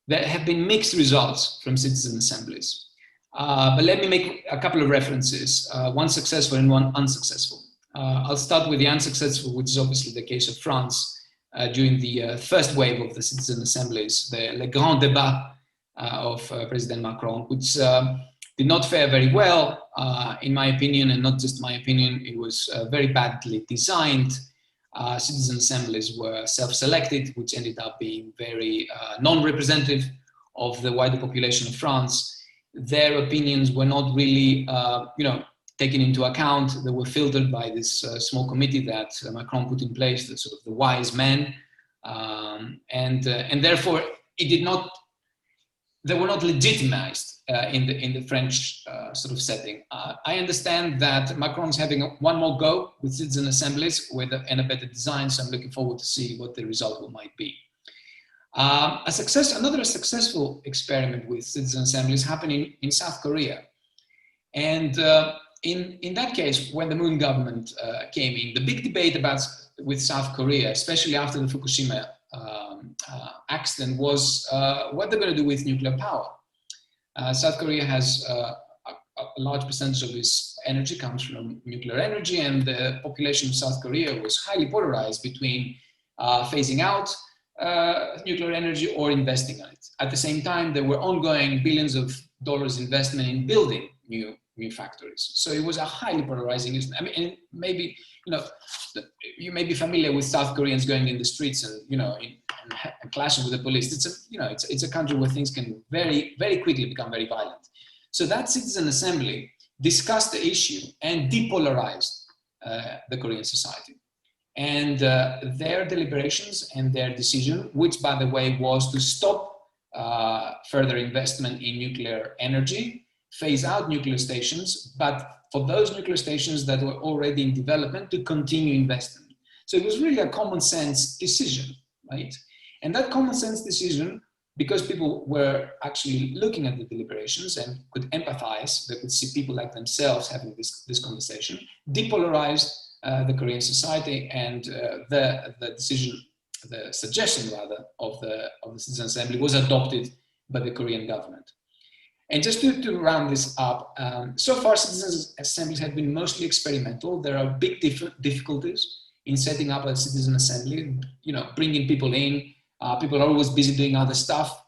have been mixed results from citizen assemblies. But let me make a couple of references, one successful and one unsuccessful. I'll start with the unsuccessful, which is obviously the case of France during the first wave of the citizen assemblies, the Le Grand Débat of President Macron, which did not fare very well, in my opinion, and not just my opinion. It was very badly designed. Citizen assemblies were self-selected, which ended up being very non-representative of the wider population of France. Their opinions were not really, taken into account. They were filtered by this small committee that Macron put in place, the sort of the wise men, and therefore it did not. They were not legitimized in the French sort of setting. I understand that Macron's having one more go with citizen assemblies and a better design, so I'm looking forward to see what the result might be. Another successful experiment with citizen assemblies happened in South Korea. And in that case, when the Moon government came in, the big debate with South Korea, especially after the Fukushima accident, was what they're going to do with nuclear power. South Korea has a large percentage of its energy comes from nuclear energy, and the population of South Korea was highly polarized between phasing out nuclear energy or investing in it. At the same time, there were ongoing billions of dollars investment in building new factories. So it was a highly polarizing issue. I mean, and maybe you may be familiar with South Koreans going in the streets and and clashing with the police. It's a country where things can very, very quickly become very violent. So that citizen assembly discussed the issue and depolarized the Korean society. And their deliberations and their decision, which by the way was to stop further investment in nuclear energy, phase out nuclear stations, but for those nuclear stations that were already in development, to continue investment. So it was really a common sense decision, right? And that common sense decision, because people were actually looking at the deliberations and could empathize, they could see people like themselves having this conversation, depolarized the Korean society, and the decision, the suggestion rather, of the Citizen Assembly was adopted by the Korean government. And just to round this up, so far citizens' assemblies have been mostly experimental. There are big difficulties in setting up a citizen assembly, bringing people in. People are always busy doing other stuff,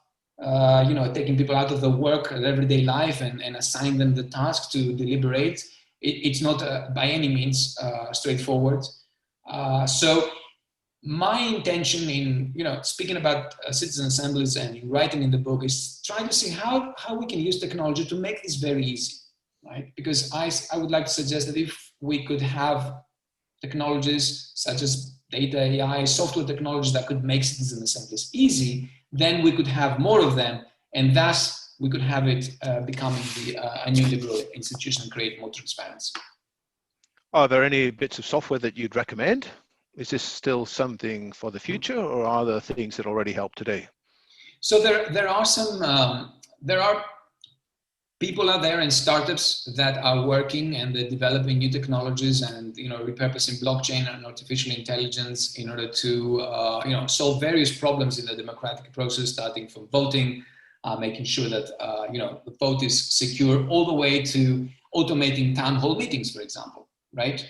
taking people out of the work, everyday life, and assigning them the task to deliberate. It's not by any means straightforward. So my intention in speaking about citizen assemblies and in writing in the book is trying to see how we can use technology to make this very easy, right? Because I would like to suggest that if we could have technologies such as data, AI, software technologies that could make citizen assemblies easy, then we could have more of them, and thus we could have it becoming a new liberal institution and create more transparency. Are there any bits of software that you'd recommend? Is this still something for the future, or are there things that already help today? So there are some, there are people out there and startups that are working and they're developing new technologies and repurposing blockchain and artificial intelligence in order to solve various problems in the democratic process, starting from voting, making sure that the vote is secure, all the way to automating town hall meetings, for example, right?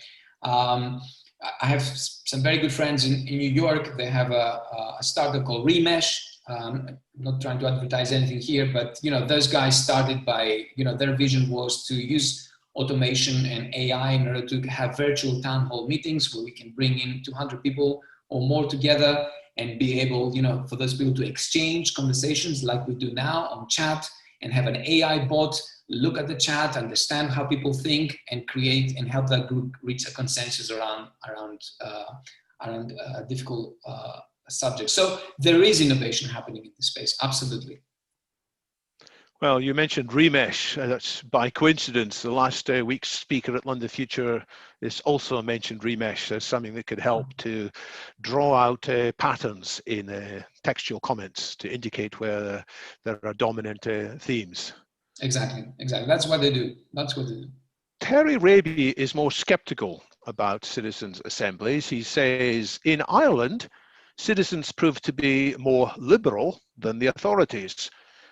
I have some very good friends in New York. They have a startup called Remesh. I'm not trying to advertise anything here, but those guys started by, their vision was to use automation and AI in order to have virtual town hall meetings where we can bring in 200 people or more together and be able, for those people to exchange conversations like we do now on chat, and have an AI bot look at the chat, understand how people think, and create and help that group reach a consensus around difficult subjects. So there is innovation happening in this space, absolutely. Well, you mentioned Remesh. That's by coincidence. The last week's speaker at London Future is also mentioned Remesh as something that could help to draw out patterns in textual comments to indicate where there are dominant themes. Exactly. That's what they do. Terry Raby is more skeptical about citizens' assemblies. He says, in Ireland, citizens prove to be more liberal than the authorities.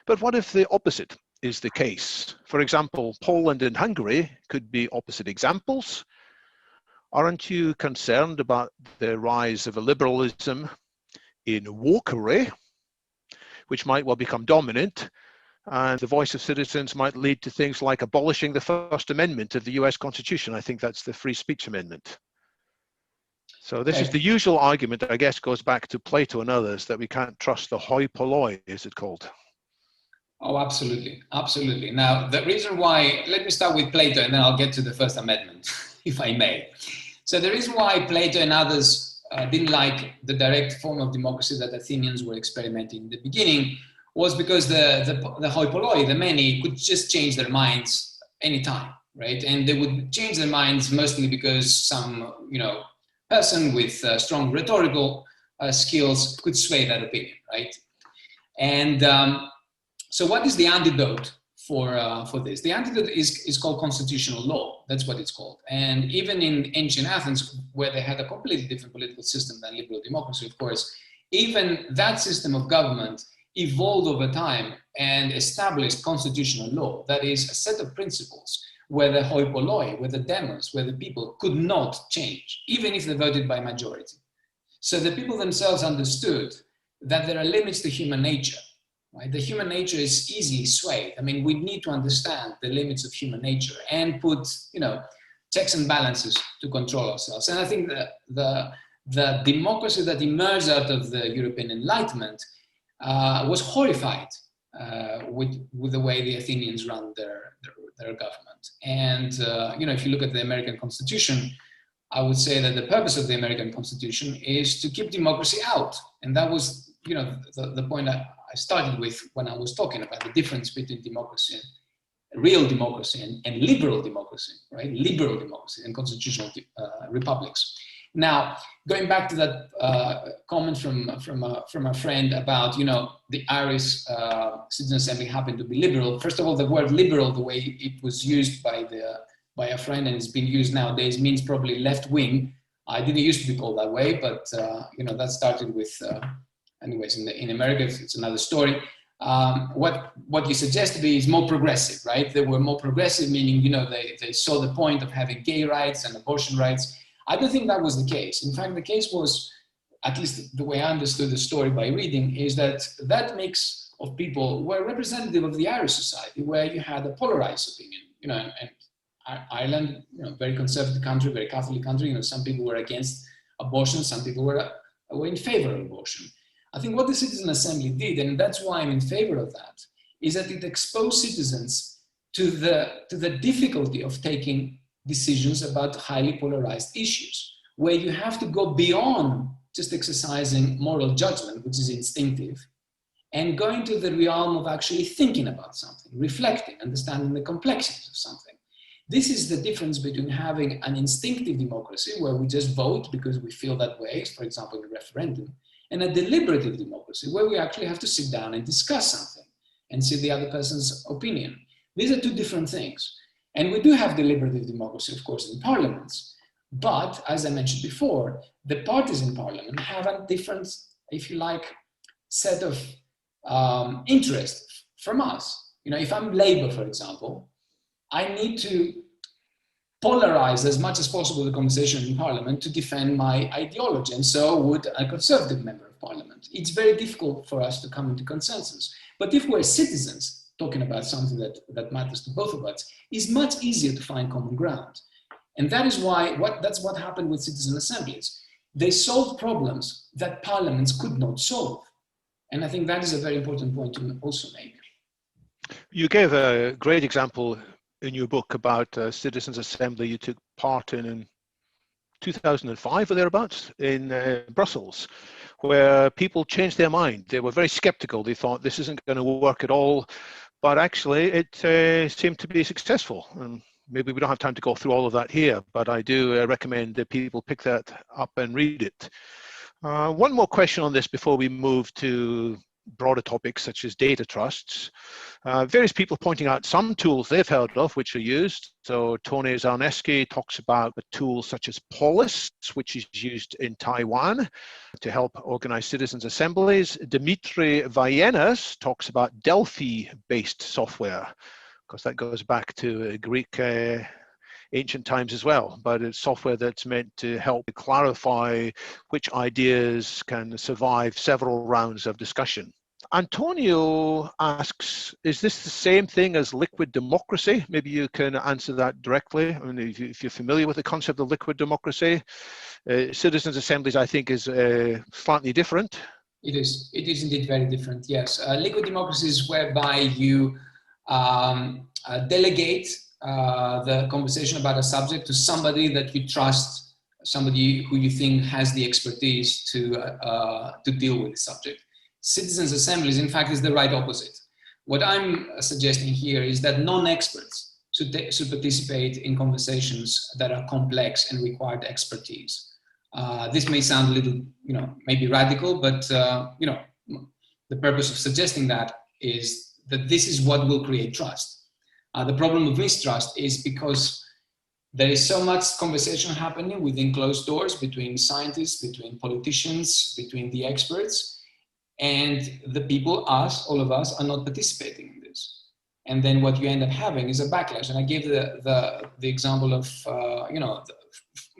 But what if the opposite is the case? For example, Poland and Hungary could be opposite examples. Aren't you concerned about the rise of a liberalism in wokery, which might well become dominant, and the voice of citizens might lead to things like abolishing the First Amendment of the US Constitution? I think that's the Free Speech Amendment. So this is the usual argument that I guess goes back to Plato and others, that we can't trust the hoi polloi, is it called? Oh, absolutely. Now, the reason why, let me start with Plato and then I'll get to the First Amendment, if I may. So the reason why Plato and others didn't like the direct form of democracy that Athenians were experimenting in the beginning was because the hoi polloi, the many, could just change their minds anytime, right? And they would change their minds mostly because some, person with strong rhetorical skills could sway that opinion, right? And so what is the antidote for this? The antidote is called constitutional law. That's what it's called. And even in ancient Athens, where they had a completely different political system than liberal democracy, of course, even that system of government evolved over time and established constitutional law. That is a set of principles where the hoi polloi, where the demos, where the people could not change, even if they voted by majority. So the people themselves understood that there are limits to human nature. Right? The human nature is easily swayed. I mean, we need to understand the limits of human nature and put, checks and balances to control ourselves. And I think that the democracy that emerged out of the European Enlightenment was horrified with the way the Athenians run their government. And if you look at the American Constitution, I would say that the purpose of the American Constitution is to keep democracy out. And that was, the point I started with when I was talking about the difference between democracy and real democracy and liberal democracy, right? Liberal democracy and constitutional republics. Now, going back to that comment from a friend about, the Irish Citizen Assembly happened to be liberal. First of all, the word liberal, the way it was used by a friend and it's been used nowadays, means probably left wing. I didn't used to be called that way, but that started with, anyways, in America, it's another story. What you suggest to be is more progressive, right? They were more progressive, meaning, they saw the point of having gay rights and abortion rights. I don't think that was the case. In fact, the case was, at least the way I understood the story by reading, is that mix of people were representative of the Irish society, where you had a polarized opinion, and Ireland, very conservative country, very Catholic country, some people were against abortion, some people were in favor of abortion. I think what the Citizen Assembly did, and that's why I'm in favor of that, is that it exposed citizens to the difficulty of taking decisions about highly polarized issues, where you have to go beyond just exercising moral judgment, which is instinctive, and go into the realm of actually thinking about something, reflecting, understanding the complexities of something. This is the difference between having an instinctive democracy, where we just vote because we feel that way, for example, in a referendum, and a deliberative democracy, where we actually have to sit down and discuss something and see the other person's opinion. These are two different things. And we do have deliberative democracy, of course, in parliaments. But, as I mentioned before, the parties in parliament have a different, if you like, set of interests from us. If I'm Labour, for example, I need to polarize as much as possible the conversation in parliament to defend my ideology, and so would a conservative member of parliament. It's very difficult for us to come into consensus. But if we're citizens talking about something that matters to both of us, it's much easier to find common ground. And that is why, that's what happened with citizen assemblies. They solved problems that parliaments could not solve. And I think that is a very important point to also make. You gave a great example in your book about a citizens assembly you took part in 2005 or thereabouts in Brussels, where people changed their mind. They were very skeptical. They thought this isn't going to work at all, but actually it seemed to be successful. And maybe we don't have time to go through all of that here, but I do recommend that people pick that up and read it. One more question on this before we move to broader topics such as data trusts. Various people pointing out some tools they've heard of which are used. So Tony Zarneski talks about a tool such as Polis, which is used in Taiwan to help organize citizens' assemblies. Dimitri Vayenas talks about Delphi-based software, because that goes back to Greek ancient times as well, but it's software that's meant to help clarify which ideas can survive several rounds of discussion. Antonio asks, is this the same thing as liquid democracy? Maybe you can answer that directly. I mean, if you're familiar with the concept of liquid democracy, citizens' assemblies, I think, is slightly different. It is indeed very different, yes. Liquid democracy is whereby you delegate the conversation about a subject to somebody that you trust, somebody who you think has the expertise to deal with the subject. Citizens' assemblies, in fact, is the right opposite. What I'm suggesting here is that non-experts should participate in conversations that are complex and require expertise. This may sound a little, maybe radical, but the purpose of suggesting that is that this is what will create trust. The problem of mistrust is because there is so much conversation happening within closed doors between scientists, between politicians, between the experts, and the people, all of us, are not participating in this. And then what you end up having is a backlash. And I gave the example of,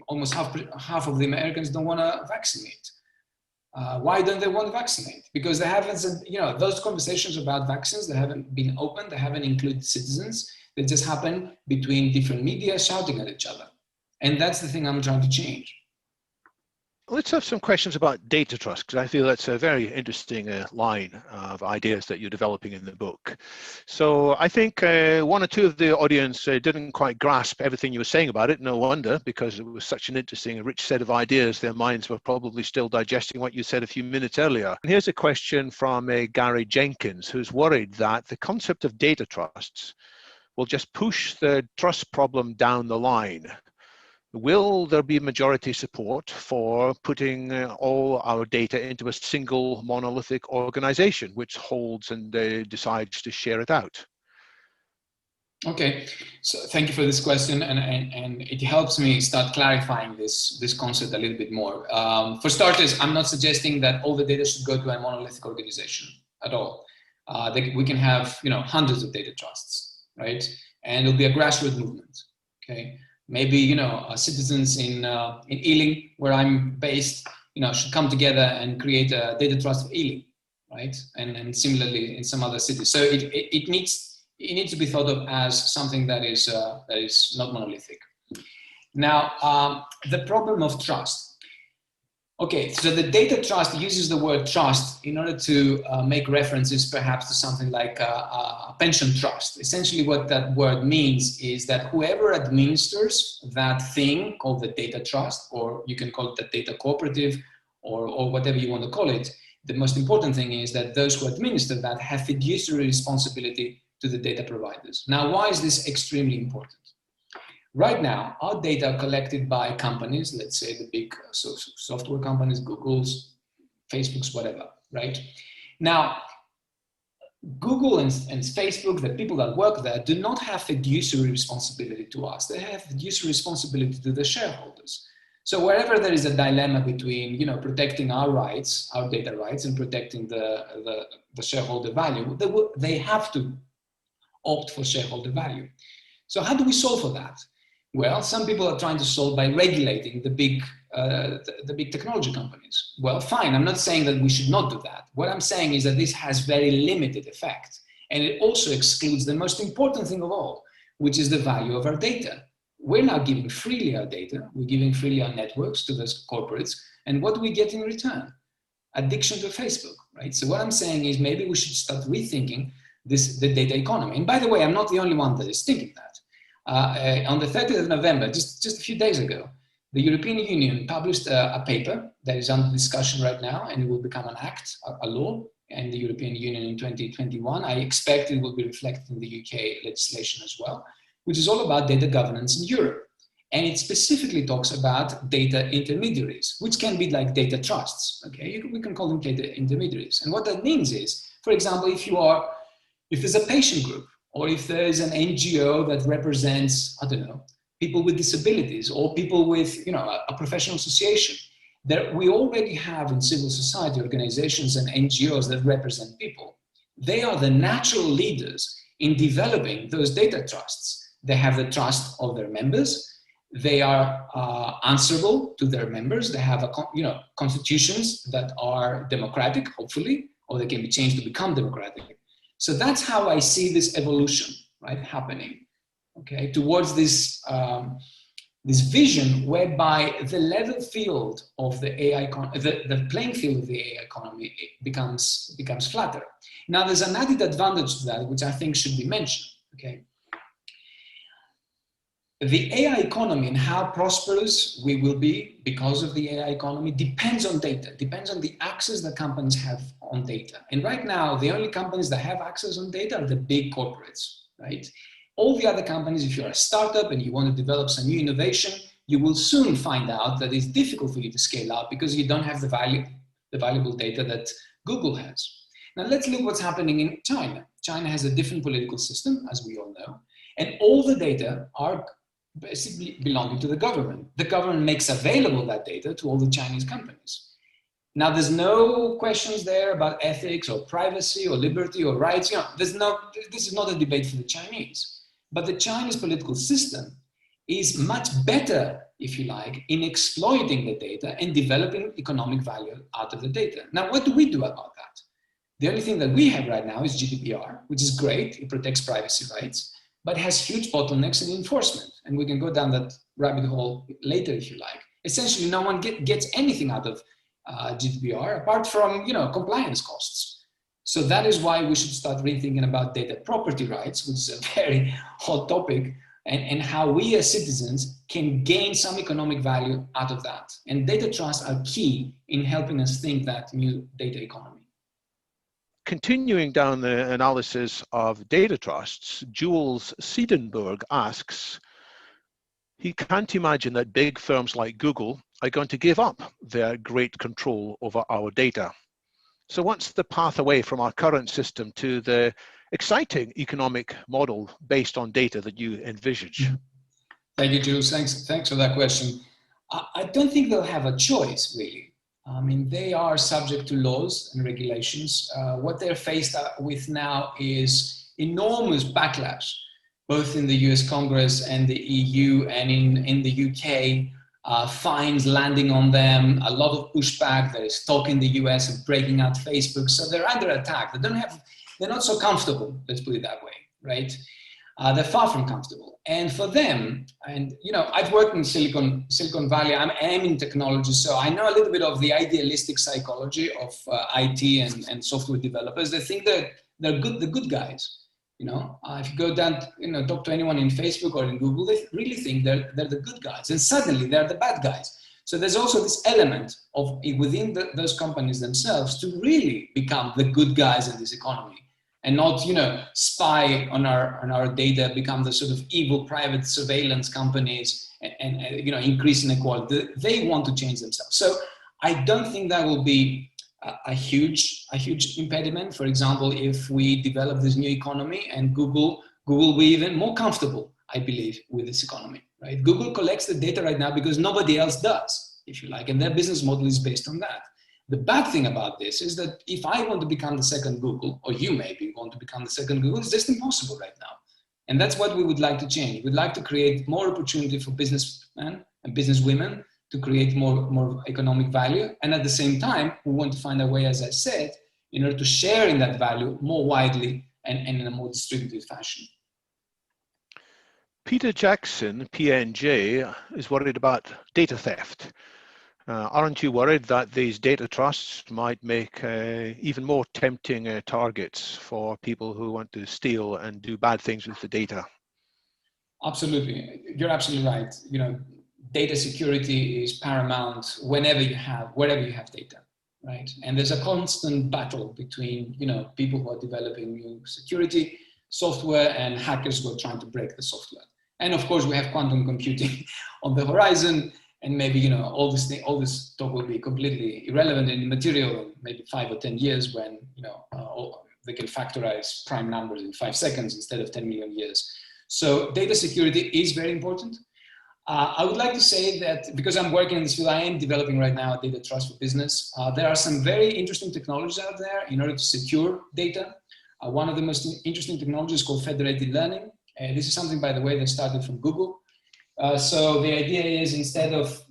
almost half of the Americans don't want to vaccinate. Why don't they want to vaccinate? Because they haven't, those conversations about vaccines, they haven't been open, they haven't included citizens. They just happen between different media shouting at each other. And that's the thing I'm trying to change. let's have some questions about data trust, because I feel that's a very interesting line of ideas that you're developing in the book. So I think one or two of the audience didn't quite grasp everything you were saying about it. No wonder, because it was such an interesting and rich set of ideas. Their minds were probably still digesting what you said a few minutes earlier. And here's a question from Gary Jenkins, who's worried that the concept of data trusts will just push the trust problem down the line. Will there be majority support for putting all our data into a single monolithic organization which holds and decides to share it out? Okay, so thank you for this question, and it helps me start clarifying this concept a little bit more. For starters, I'm not suggesting that all the data should go to a monolithic organization at all. We can have, you know, hundreds of data trusts, right? And it'll be a grassroots movement. Okay. Maybe, you know, citizens in Ealing, where I'm based, you know, should come together and create a data trust for Ealing, right? And similarly in some other cities. So it needs to be thought of as something that is not monolithic. Now, the problem of trust. Okay, so the data trust uses the word trust in order to make references perhaps to something like a pension trust. Essentially what that word means is that whoever administers that thing called the data trust, or you can call it the data cooperative, or whatever you want to call it, the most important thing is that those who administer that have fiduciary responsibility to the data providers. Now, why is this extremely important? Right now, our data are collected by companies, let's say the big software companies, Google's, Facebook's, whatever, right? Now, Google and Facebook, the people that work there, do not have fiduciary responsibility to us. They have fiduciary responsibility to the shareholders. So wherever there is a dilemma between, you know, protecting our rights, our data rights, and protecting the shareholder value, they have to opt for shareholder value. So how do we solve for that? Well, some people are trying to solve by regulating the big technology companies. Well, fine, I'm not saying that we should not do that. What I'm saying is that this has very limited effect. And it also excludes the most important thing of all, which is the value of our data. We're now giving freely our data, we're giving freely our networks to those corporates, and what do we get in return? Addiction to Facebook, right? So what I'm saying is maybe we should start rethinking the data economy. And by the way, I'm not the only one that is thinking that. On the 30th of November, just a few days ago, the European Union published a paper that is under discussion right now, and it will become an act, a law, in the European Union in 2021. I expect it will be reflected in the UK legislation as well, which is all about data governance in Europe. And it specifically talks about data intermediaries, which can be like data trusts, okay? We can call them data intermediaries. And what that means is, for example, if there's a patient group, or if there is an NGO that represents, I don't know, people with disabilities, or people with, you know, a professional association, that we already have in civil society organizations and NGOs that represent people. They are the natural leaders in developing those data trusts. They have the trust of their members. They are answerable to their members. They have constitutions that are democratic, hopefully, or they can be changed to become democratic. So that's how I see this evolution, right, happening, okay, towards this this vision whereby the level field of the AI, the playing field of the AI economy becomes flatter. Now, there's an added advantage to that, which I think should be mentioned, okay. The AI economy and how prosperous we will be because of the AI economy depends on data, depends on the access that companies have on data. And right now, the only companies that have access on data are the big corporates, right? All the other companies, if you're a startup and you want to develop some new innovation, you will soon find out that it's difficult for you to scale up because you don't have the valuable data that Google has. Now let's look what's happening in China. China has a different political system, as we all know, and all the data are basically belonging to the government. The government makes available that data to all the Chinese companies. Now, there's no questions there about ethics or privacy or liberty or rights. You know, this is not a debate for the Chinese. But the Chinese political system is much better, if you like, in exploiting the data and developing economic value out of the data. Now, what do we do about that? The only thing that we have right now is GDPR, which is great. It protects privacy rights, but has huge bottlenecks in enforcement. And we can go down that rabbit hole later if you like. essentially no one gets anything out of GDPR apart from, compliance costs. So that is why we should start rethinking about data property rights, which is a very hot topic, and how we as citizens can gain some economic value out of that. And data trusts are key in helping us think that new data economy. Continuing down the analysis of data trusts, Jules Siedenberg asks, he can't imagine that big firms like Google are going to give up their great control over our data. So what's the path away from our current system to the exciting economic model based on data that you envisage? Thank you, Jules. Thanks for that question. I don't think they'll have a choice, really. I mean, they are subject to laws and regulations. What they're faced with now is enormous backlash, both in the US Congress and the EU and in the UK, fines landing on them, a lot of pushback. There is talk in the US of breaking out Facebook. So they're under attack. They're not so comfortable, let's put it that way, right? They're far from comfortable. And for them, and I've worked in Silicon Valley, I'm in technology, so I know a little bit of the idealistic psychology of IT and software developers. They think that they're the good guys. If you go down, talk to anyone in Facebook or in Google, they really think they're the good guys, and suddenly they're the bad guys. So there's also this element of within those companies themselves to really become the good guys in this economy, and not, spy on our data, become the sort of evil private surveillance companies and increase inequality. They want to change themselves. So I don't think that will be a huge impediment. For example, if we develop this new economy, and Google will be even more comfortable, I believe, with this economy, right? Google collects the data right now because nobody else does, if you like, and their business model is based on that. The bad thing about this is that if I want to become the second Google, or you maybe want to become the second Google, it's just impossible right now. And that's what we would like to change. We'd like to create more opportunity for businessmen and businesswomen to create more economic value. And at the same time, we want to find a way, as I said, in order to share in that value more widely and in a more distributed fashion. Peter Jackson, PNJ, is worried about data theft. Aren't you worried that these data trusts might make even more tempting targets for people who want to steal and do bad things with the data? Absolutely. You're absolutely right. Data security is paramount wherever you have data, right? And there's a constant battle between, people who are developing new security software and hackers who are trying to break the software. And of course, we have quantum computing on the horizon. And maybe, all this talk will be completely irrelevant and immaterial in maybe 5 or 10 years when, they can factorize prime numbers in 5 seconds instead of 10 million years. So data security is very important. I would like to say that because I'm working in this field, I am developing right now a data trust for business. There are some very interesting technologies out there in order to secure data. One of the most interesting technologies is called federated learning. This is something, by the way, that started from Google. So the idea is, instead of,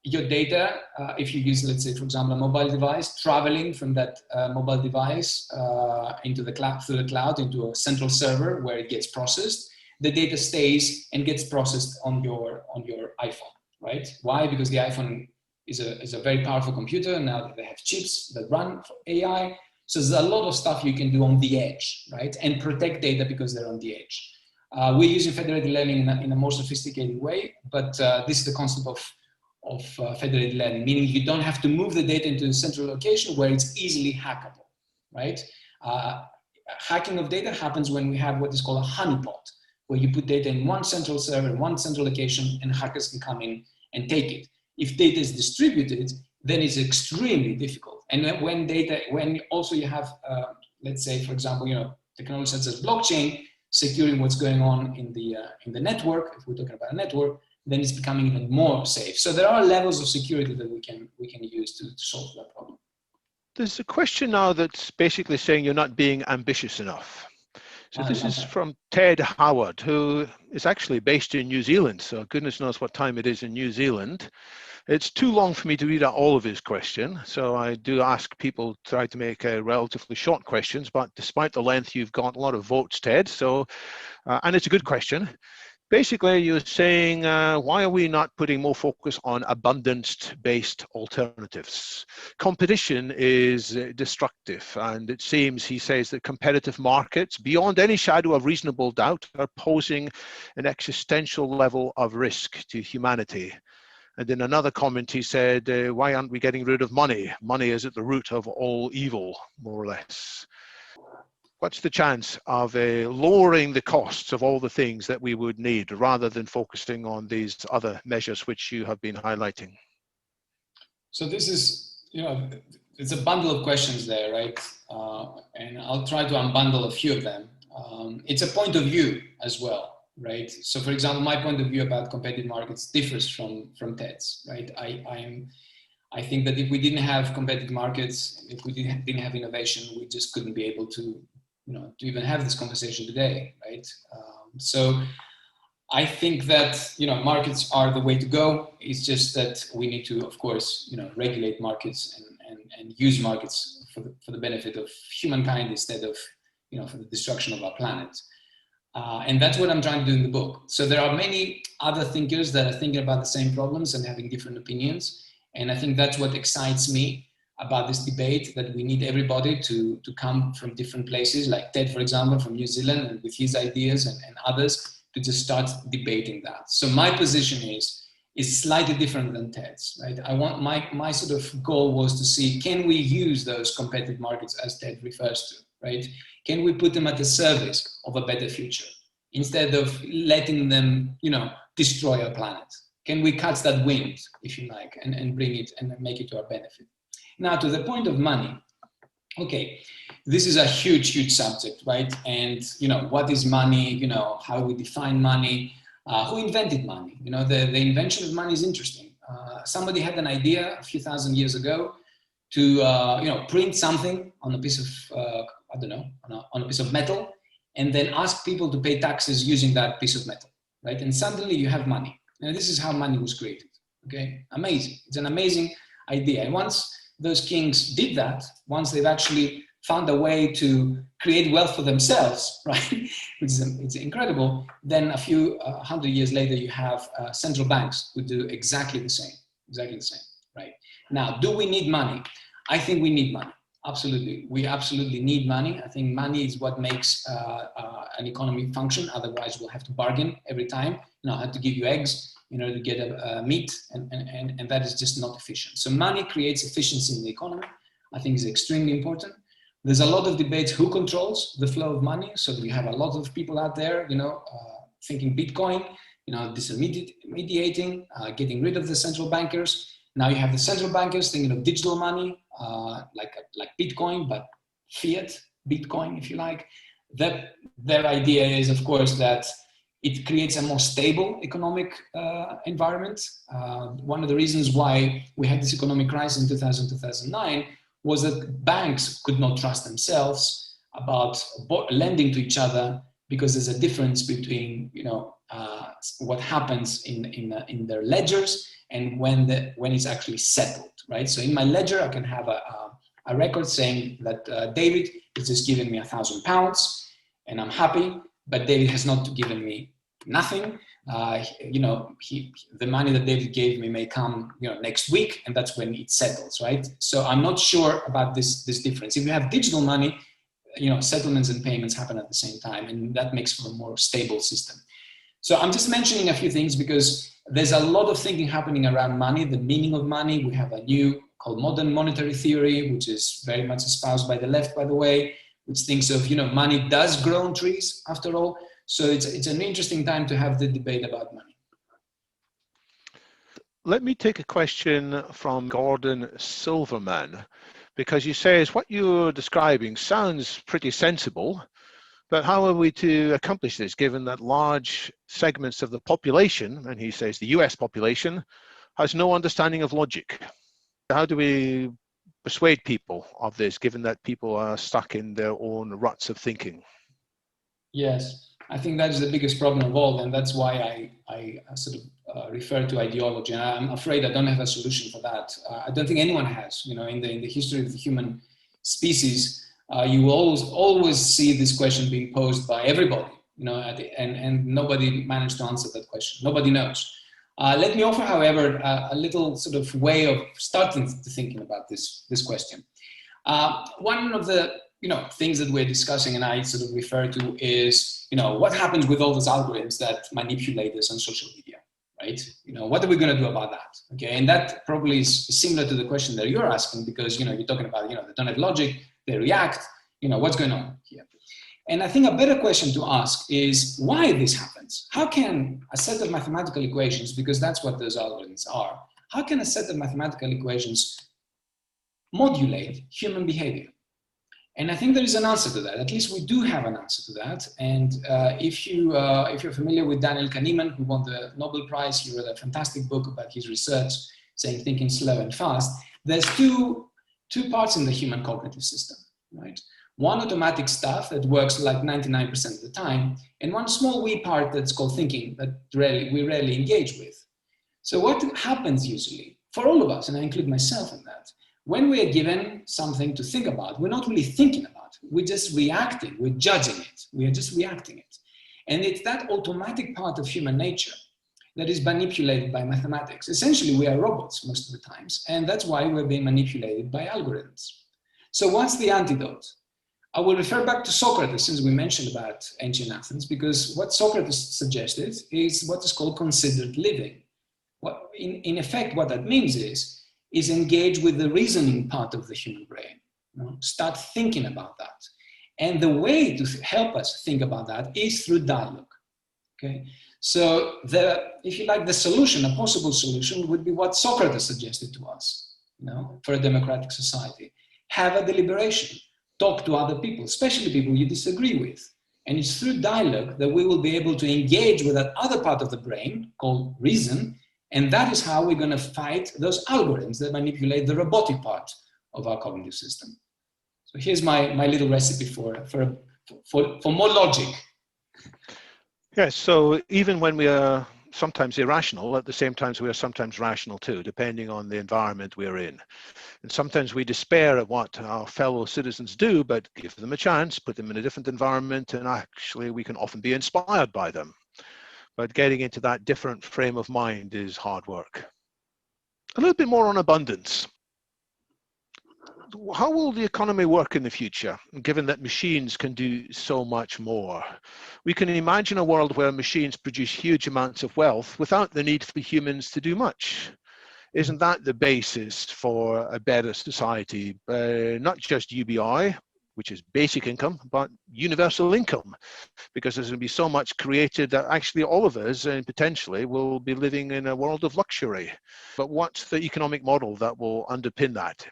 your data, if you use, let's say, for example, a mobile device, traveling from that mobile device into the cloud, through the cloud, into a central server where it gets processed, the data stays and gets processed on your iPhone, right? Why? Because the iPhone is a very powerful computer. Now that they have chips that run for AI. So there's a lot of stuff you can do on the edge, right? And protect data because they're on the edge. We're using federated learning in a more sophisticated way, but this is the concept of federated learning, meaning you don't have to move the data into a central location where it's easily hackable, right? Hacking of data happens when we have what is called a honeypot, where you put data in one central server, in one central location, and hackers can come in and take it. If data is distributed, then it's extremely difficult. And when also you have, let's say, for example, technology such as blockchain, securing what's going on in the network, if we're talking about a network, then it's becoming even more safe. So there are levels of security that we can use to solve that problem. There's a question now that's basically saying you're not being ambitious enough. So this is from Ted Howard, who is actually based in New Zealand. So goodness knows what time it is in New Zealand. It's too long for me to read out all of his question. So I do ask people to try to make relatively short questions, but despite the length, you've got a lot of votes, Ted. So, and it's a good question. Basically, you're saying, why are we not putting more focus on abundance-based alternatives? Competition is destructive, and it seems, he says, that competitive markets, beyond any shadow of reasonable doubt, are posing an existential level of risk to humanity. And in another comment, he said, why aren't we getting rid of money? Money is at the root of all evil, more or less. What's the chance of lowering the costs of all the things that we would need rather than focusing on these other measures which you have been highlighting? So this is, it's a bundle of questions there, right? And I'll try to unbundle a few of them. It's a point of view as well, right? So for example, my point of view about competitive markets differs from Ted's, right? I think that if we didn't have competitive markets, if we didn't have innovation, we just couldn't be able to, to even have this conversation today, right? So I think that, markets are the way to go. It's just that we need to, of course, regulate markets and use markets for the benefit of humankind instead of, for the destruction of our planet. And that's what I'm trying to do in the book. So there are many other thinkers that are thinking about the same problems and having different opinions. And I think that's what excites me about this debate, that we need everybody to come from different places, like Ted, for example, from New Zealand, and with his ideas and others, to just start debating that. So my position is slightly different than Ted's, right? I want my sort of goal was to see, can we use those competitive markets as Ted refers to, right? Can we put them at the service of a better future instead of letting them, destroy our planet? Can we catch that wind, if you like, and bring it and make it to our benefit? Now, to the point of money, okay, this is a huge, huge subject, right? And, what is money? How we define money? Who invented money? The invention of money is interesting. Somebody had an idea a few thousand years ago to, print something on a piece of, on a piece of metal, and then ask people to pay taxes using that piece of metal, right? And suddenly you have money. And this is how money was created, okay? Amazing. It's an amazing idea. And once those kings did that, once they've actually found a way to create wealth for themselves, right, which is it's incredible, then a few hundred years later, you have central banks who do exactly the same, right? Now, do we need money? I think we need money. Absolutely. We absolutely need money. I think money is what makes an economy function. Otherwise, we'll have to bargain every time. I have to give you eggs in order to get a meat, and that is just not efficient. So money creates efficiency in the economy. I think is extremely important. There's a lot of debates who controls the flow of money. So we have a lot of people out there, thinking Bitcoin, disintermediating, getting rid of the central bankers. Now you have the central bankers thinking of digital money, like Bitcoin, but fiat Bitcoin, if you like. Their idea is, of course, that it creates a more stable economic environment. One of the reasons why we had this economic crisis in 2000, 2009 was that banks could not trust themselves about lending to each other, because there's a difference between what happens in their ledgers and when it's actually settled, right? So in my ledger, I can have a record saying that David has just given me £1,000 and I'm happy, but David has not given me nothing. The money that David gave me may come, next week, and that's when it settles, right? So I'm not sure about this difference. If you have digital money, settlements and payments happen at the same time, and that makes for a more stable system. So I'm just mentioning a few things because there's a lot of thinking happening around money, the meaning of money. We have a new called modern monetary theory, which is very much espoused by the left, by the way, which thinks of, money does grow on trees after all. So it's an interesting time to have the debate about money. Let me take a question from Gordon Silverman, because you say what you're describing sounds pretty sensible, but how are we to accomplish this given that large segments of the population, and he says the US population, has no understanding of logic? How do we persuade people of this given that people are stuck in their own ruts of thinking? Yes. I think that's the biggest problem of all, and that's why I sort of refer to ideology. And I'm afraid I don't have a solution for that. I don't think anyone has. In the history of the human species, you will always see this question being posed by everybody. and nobody managed to answer that question. Nobody knows. Let me offer, however, a little sort of way of starting to thinking about this question. One of the things that we're discussing, and I sort of refer to, is what happens with all those algorithms that manipulate us on social media, right? What are we going to do about that? Okay, and that probably is similar to the question that you're asking, because you're talking about they don't have logic, they react. What's going on here? And I think a better question to ask is why this happens. How can a set of mathematical equations, because that's what those algorithms are, how can a set of mathematical equations modulate human behavior? And I think there is an answer to that. At least we do have an answer to that. And if you're familiar with Daniel Kahneman, who won the Nobel Prize, he wrote a fantastic book about his research saying thinking slow and fast. There's two parts in the human cognitive system, right? One automatic stuff that works like 99% of the time, and one small wee part that's called thinking that we rarely engage with. So what happens usually, for all of us, and I include myself in that, when we are given something to think about, we're not really thinking about it. We're just reacting, we're judging it, we are just reacting it. And it's that automatic part of human nature that is manipulated by mathematics. Essentially, we are robots most of the times, and that's why we're being manipulated by algorithms. So what's the antidote? I will refer back to Socrates, since we mentioned about ancient Athens, because what Socrates suggested is what is called considered living. In effect, what that means is engage with the reasoning part of the human brain. Start thinking about that. And the way to help us think about that is through dialogue. Okay? So if you like, the solution, a possible solution would be what Socrates suggested to us, for a democratic society. Have a deliberation. Talk to other people, especially people you disagree with. And it's through dialogue that we will be able to engage with that other part of the brain called reason. And that is how we're going to fight those algorithms that manipulate the robotic part of our cognitive system. So here's my little recipe for more logic. Yes, so even when we are sometimes irrational, at the same time we are sometimes rational too, depending on the environment we're in. And sometimes we despair at what our fellow citizens do, but give them a chance, put them in a different environment, and actually we can often be inspired by them. But getting into that different frame of mind is hard work. A little bit more on abundance. How will the economy work in the future, given that machines can do so much more? We can imagine a world where machines produce huge amounts of wealth without the need for humans to do much. Isn't that the basis for a better society? Not just UBI, which is basic income, but universal income, because there's going to be so much created that actually all of us and potentially will be living in a world of luxury. But what's the economic model that will underpin that?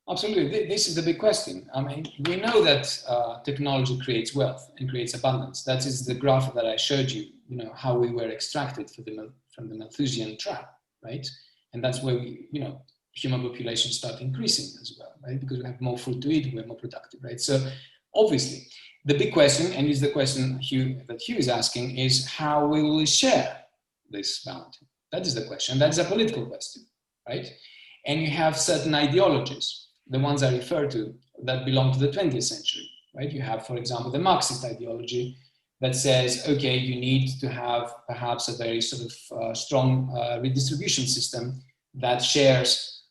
Absolutely, this is the big question. I mean, we know that technology creates wealth and creates abundance. That is the graph that I showed you, how we were extracted from the Malthusian trap, right? And that's where human populations start increasing as well, right? Because we have more food to eat, we're more productive, right? So obviously, the big question, and is the question that Hugh is asking, is how we will share this bounty. That is the question. That's a political question, right? And you have certain ideologies, the ones I refer to, that belong to the 20th century, right? You have, for example, the Marxist ideology that says, okay, you need to have perhaps a very sort of strong redistribution system that shares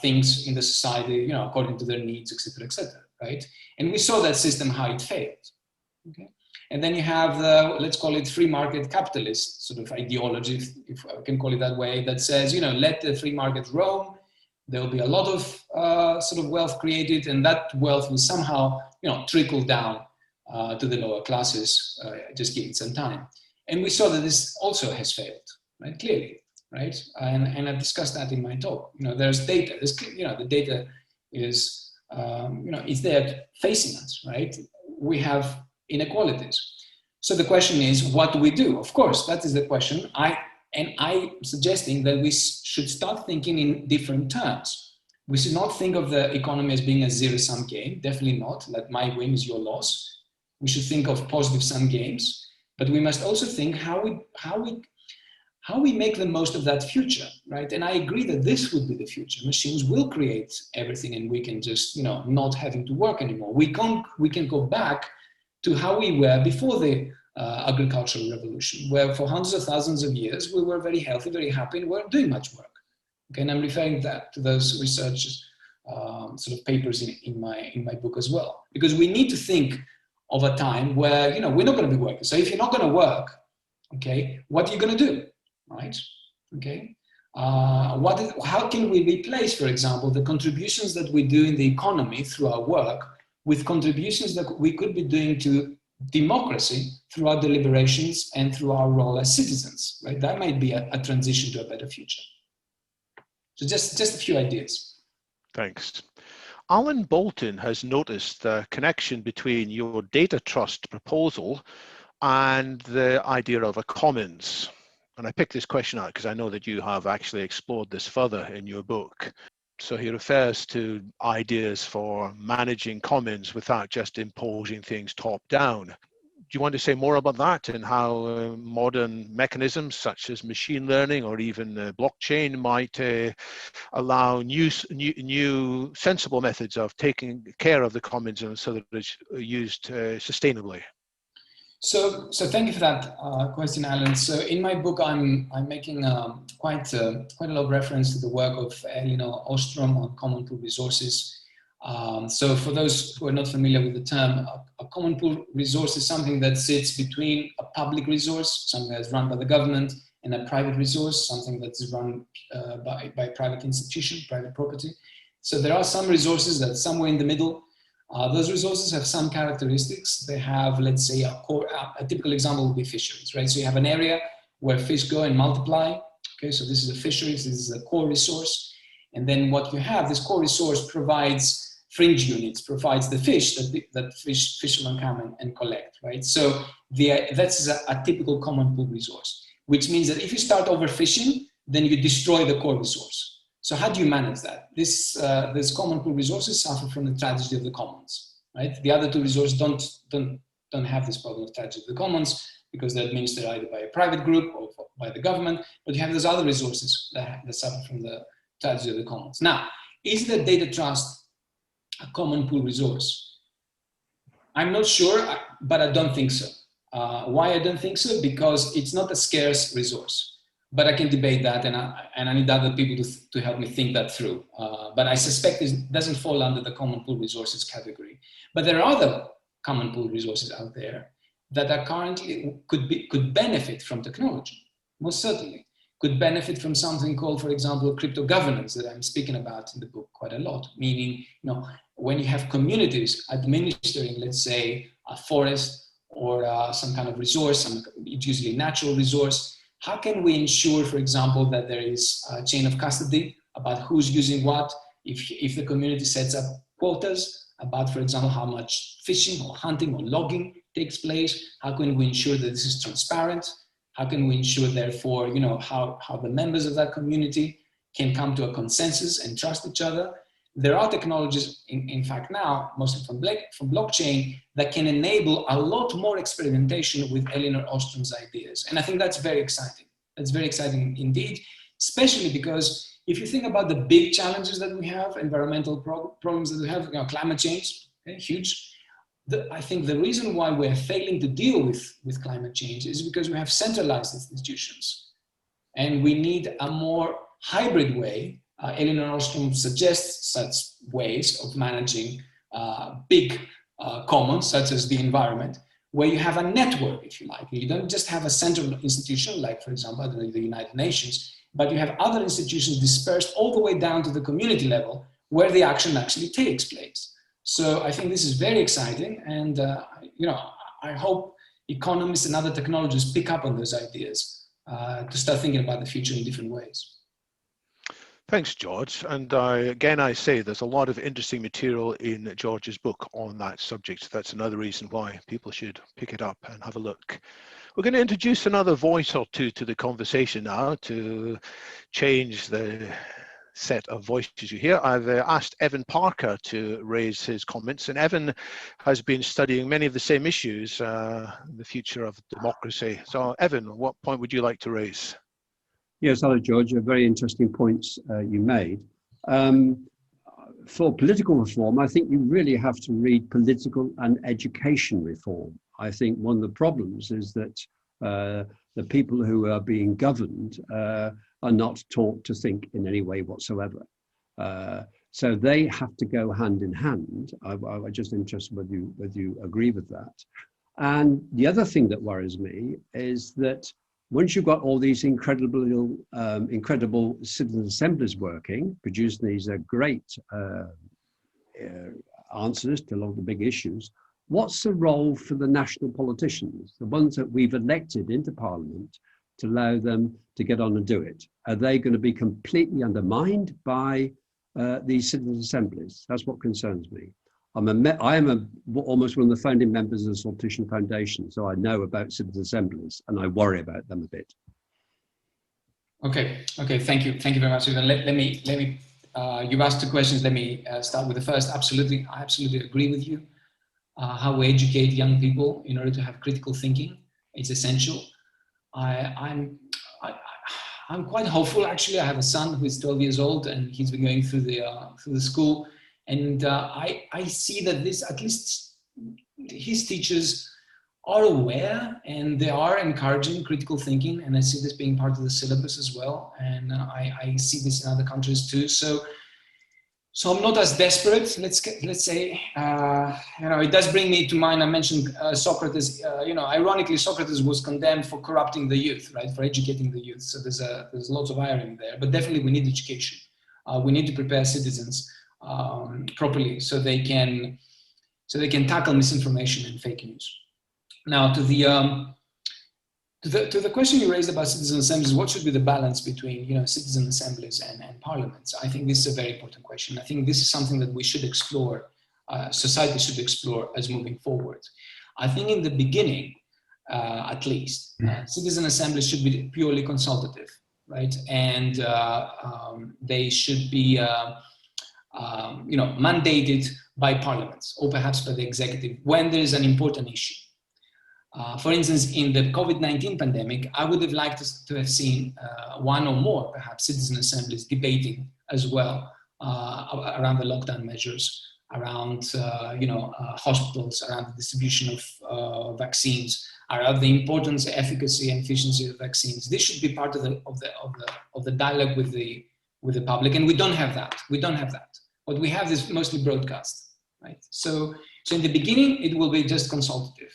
things in the society, according to their needs, et cetera, right? And we saw that system, how it failed, okay? And then you have the, let's call it free market capitalist sort of ideology, if I can call it that way, that says, let the free market roam. There will be a lot of sort of wealth created, and that wealth will somehow, trickle down to the lower classes, just give it some time. And we saw that this also has failed, right? Clearly, right? And I discussed that in my talk. There's data. The data is, it's there facing us, right? We have inequalities. So the question is, what do we do? Of course, that is the question. I'm suggesting that we should start thinking in different terms. We should not think of the economy as being a zero-sum game, definitely not, like my win is your loss. We should think of positive-sum games, but we must also think how we make the most of that future, right? And I agree that this would be the future. Machines will create everything and we can just, not having to work anymore. We can go back to how we were before the agricultural revolution, where for hundreds of thousands of years we were very healthy, very happy, and weren't doing much work. Okay, and I'm referring to those research sort of papers in my book as well, because we need to think of a time where we're not going to be working. So if you're not going to work, okay, what are you going to do, right? Okay, how can we replace, for example, the contributions that we do in the economy through our work with contributions that we could be doing to democracy through our deliberations and through our role as citizens, right? That might be a transition to a better future. So just a few ideas. Thanks. Alan Bolton has noticed the connection between your data trust proposal and the idea of a commons. And I picked this question out because I know that you have actually explored this further in your book. So he refers to ideas for managing commons without just imposing things top down. Do you want to say more about that and how modern mechanisms such as machine learning or even blockchain might allow new sensible methods of taking care of the commons and so that it's used sustainably? So thank you for that question, Alan. So in my book, I'm making quite a lot of reference to the work of Elinor Ostrom on common pool resources. So for those who are not familiar with the term, a common pool resource is something that sits between a public resource, something that's run by the government, and a private resource, something that's run by a private institution, private property. So there are some resources that's somewhere in the middle. Those resources have some characteristics. They have, let's say, a typical example would be fisheries, right? So you have an area where fish go and multiply. Okay, so this is a fishery, this is a core resource. And then what you have, this core resource provides fringe units, provides the fish that fishermen come and collect, right? So that's a typical common pool resource, which means that if you start overfishing, then you destroy the core resource. So how do you manage that? These common pool resources suffer from the tragedy of the commons, right? The other two resources don't have this problem of tragedy of the commons because they're administered either by a private group or by the government, but you have those other resources that suffer from the tragedy of the commons. Now, is the data trust a common pool resource? I'm not sure, but I don't think so. Why I don't think so? Because it's not a scarce resource. But I can debate that, and I need other people to help me think that through. But I suspect it doesn't fall under the common pool resources category. But there are other common pool resources out there that are currently could benefit from technology, most certainly. Could benefit from something called, for example, crypto governance that I'm speaking about in the book quite a lot. Meaning, when you have communities administering, let's say, a forest or some kind of resource, it's usually natural resource. How can we ensure, for example, that there is a chain of custody about who's using what? If the community sets up quotas about, for example, how much fishing or hunting or logging takes place, how can we ensure that this is transparent? How can we ensure, therefore, how the members of that community can come to a consensus and trust each other? There are technologies, in fact now, mostly from blockchain, that can enable a lot more experimentation with Elinor Ostrom's ideas. And I think that's very exciting. That's very exciting indeed, especially because if you think about the big challenges that we have, environmental problems that we have, climate change, okay, huge. I think the reason why we're failing to deal with climate change is because we have centralized institutions. And we need a more hybrid way. Elinor Ostrom suggests such ways of managing big commons, such as the environment, where you have a network, if you like. You don't just have a central institution, like, for example, the United Nations, but you have other institutions dispersed all the way down to the community level, where the action actually takes place. So I think this is very exciting, and I hope economists and other technologists pick up on those ideas to start thinking about the future in different ways. Thanks, George. And again, I say there's a lot of interesting material in George's book on that subject. That's another reason why people should pick it up and have a look. We're going to introduce another voice or two to the conversation now to change the set of voices you hear. I've asked Evan Parker to raise his comments, and Evan has been studying many of the same issues, the future of democracy. So Evan, what point would you like to raise? Yes, hello, George. Very interesting points you made. for political reform, I think you really have to read political and education reform. I think one of the problems is that the people who are being governed are not taught to think in any way whatsoever. So they have to go hand in hand. I'm just interested whether you agree with that. And the other thing that worries me is that once you've got all these incredible citizen assemblies working, producing these great answers to a lot of the big issues, what's the role for the national politicians, the ones that we've elected into Parliament, to allow them to get on and do it? Are they going to be completely undermined by these citizen assemblies? That's what concerns me. I am almost one of the founding members of the Saltitian Foundation, so I know about citizen assemblies and I worry about them a bit. Okay, thank you very much. Let me. You've asked two questions. Let me start with the first. Absolutely, I absolutely agree with you. How we educate young people in order to have critical thinking, it's essential. I'm quite hopeful, actually. I have a son who is 12 years old and he's been going through the school. And I see that at least his teachers are aware and they are encouraging critical thinking. And I see this being part of the syllabus as well. And I see this in other countries too. So I'm not as desperate, let's say. It does bring me to mind, I mentioned Socrates. Ironically, Socrates was condemned for corrupting the youth, right? For educating the youth. So there's lots of irony there. But definitely we need education. We need to prepare citizens properly so they can tackle misinformation and fake news. Now to the question you raised about citizen assemblies, what should be the balance between citizen assemblies and parliaments? I think this is a very important question. I think this is something that we should explore, society should explore as moving forward. I think in the beginning, at least, citizen assemblies should be purely consultative, right? And they should be mandated by parliaments or perhaps by the executive when there is an important issue. For instance, in the COVID-19 pandemic, I would have liked to have seen one or more, perhaps, citizen assemblies debating as well around the lockdown measures, around hospitals, around the distribution of vaccines, around the importance, efficacy, and efficiency of vaccines. This should be part of the dialogue with the public, and we don't have that. What we have is mostly broadcast, right? So in the beginning, it will be just consultative.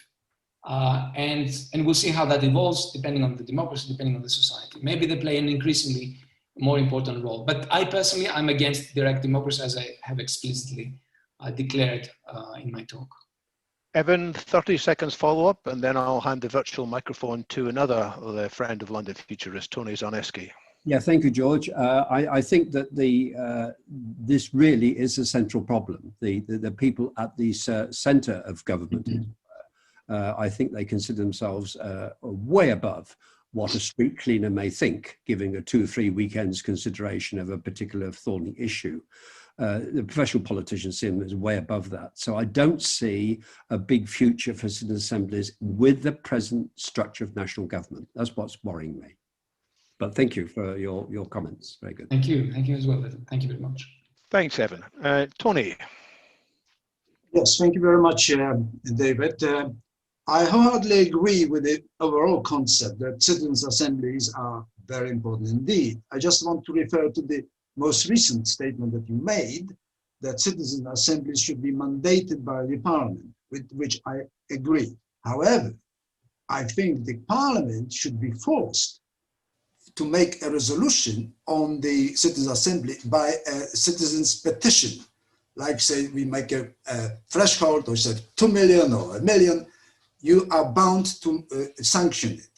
And we'll see how that evolves depending on the democracy, depending on the society. Maybe they play an increasingly more important role. But I personally, I'm against direct democracy, as I have explicitly declared in my talk. Evan, 30 seconds follow-up, and then I'll hand the virtual microphone to another friend of London Futurists, Tony Zarkadakis. Yeah, thank you, George. I think that this really is a central problem. The people at the centre of government, I think they consider themselves way above what a street cleaner may think, giving a 2 or 3 weekends consideration of a particular thorny issue. The professional politicians see them as way above that. So I don't see a big future for citizen assemblies with the present structure of national government. That's what's worrying me. But thank you for your comments. Very good. Thank you. Thank you as well. Thank you very much. Thanks, Evan. Tony. Yes, thank you very much, David. I wholeheartedly agree with the overall concept that citizens' assemblies are very important indeed. I just want to refer to the most recent statement that you made, that citizen assemblies should be mandated by the parliament, with which I agree. However, I think the parliament should be forced to make a resolution on the citizens' assembly by a citizens' petition. Like, say, we make a threshold, or say 2 million or 1 million, you are bound to sanction it.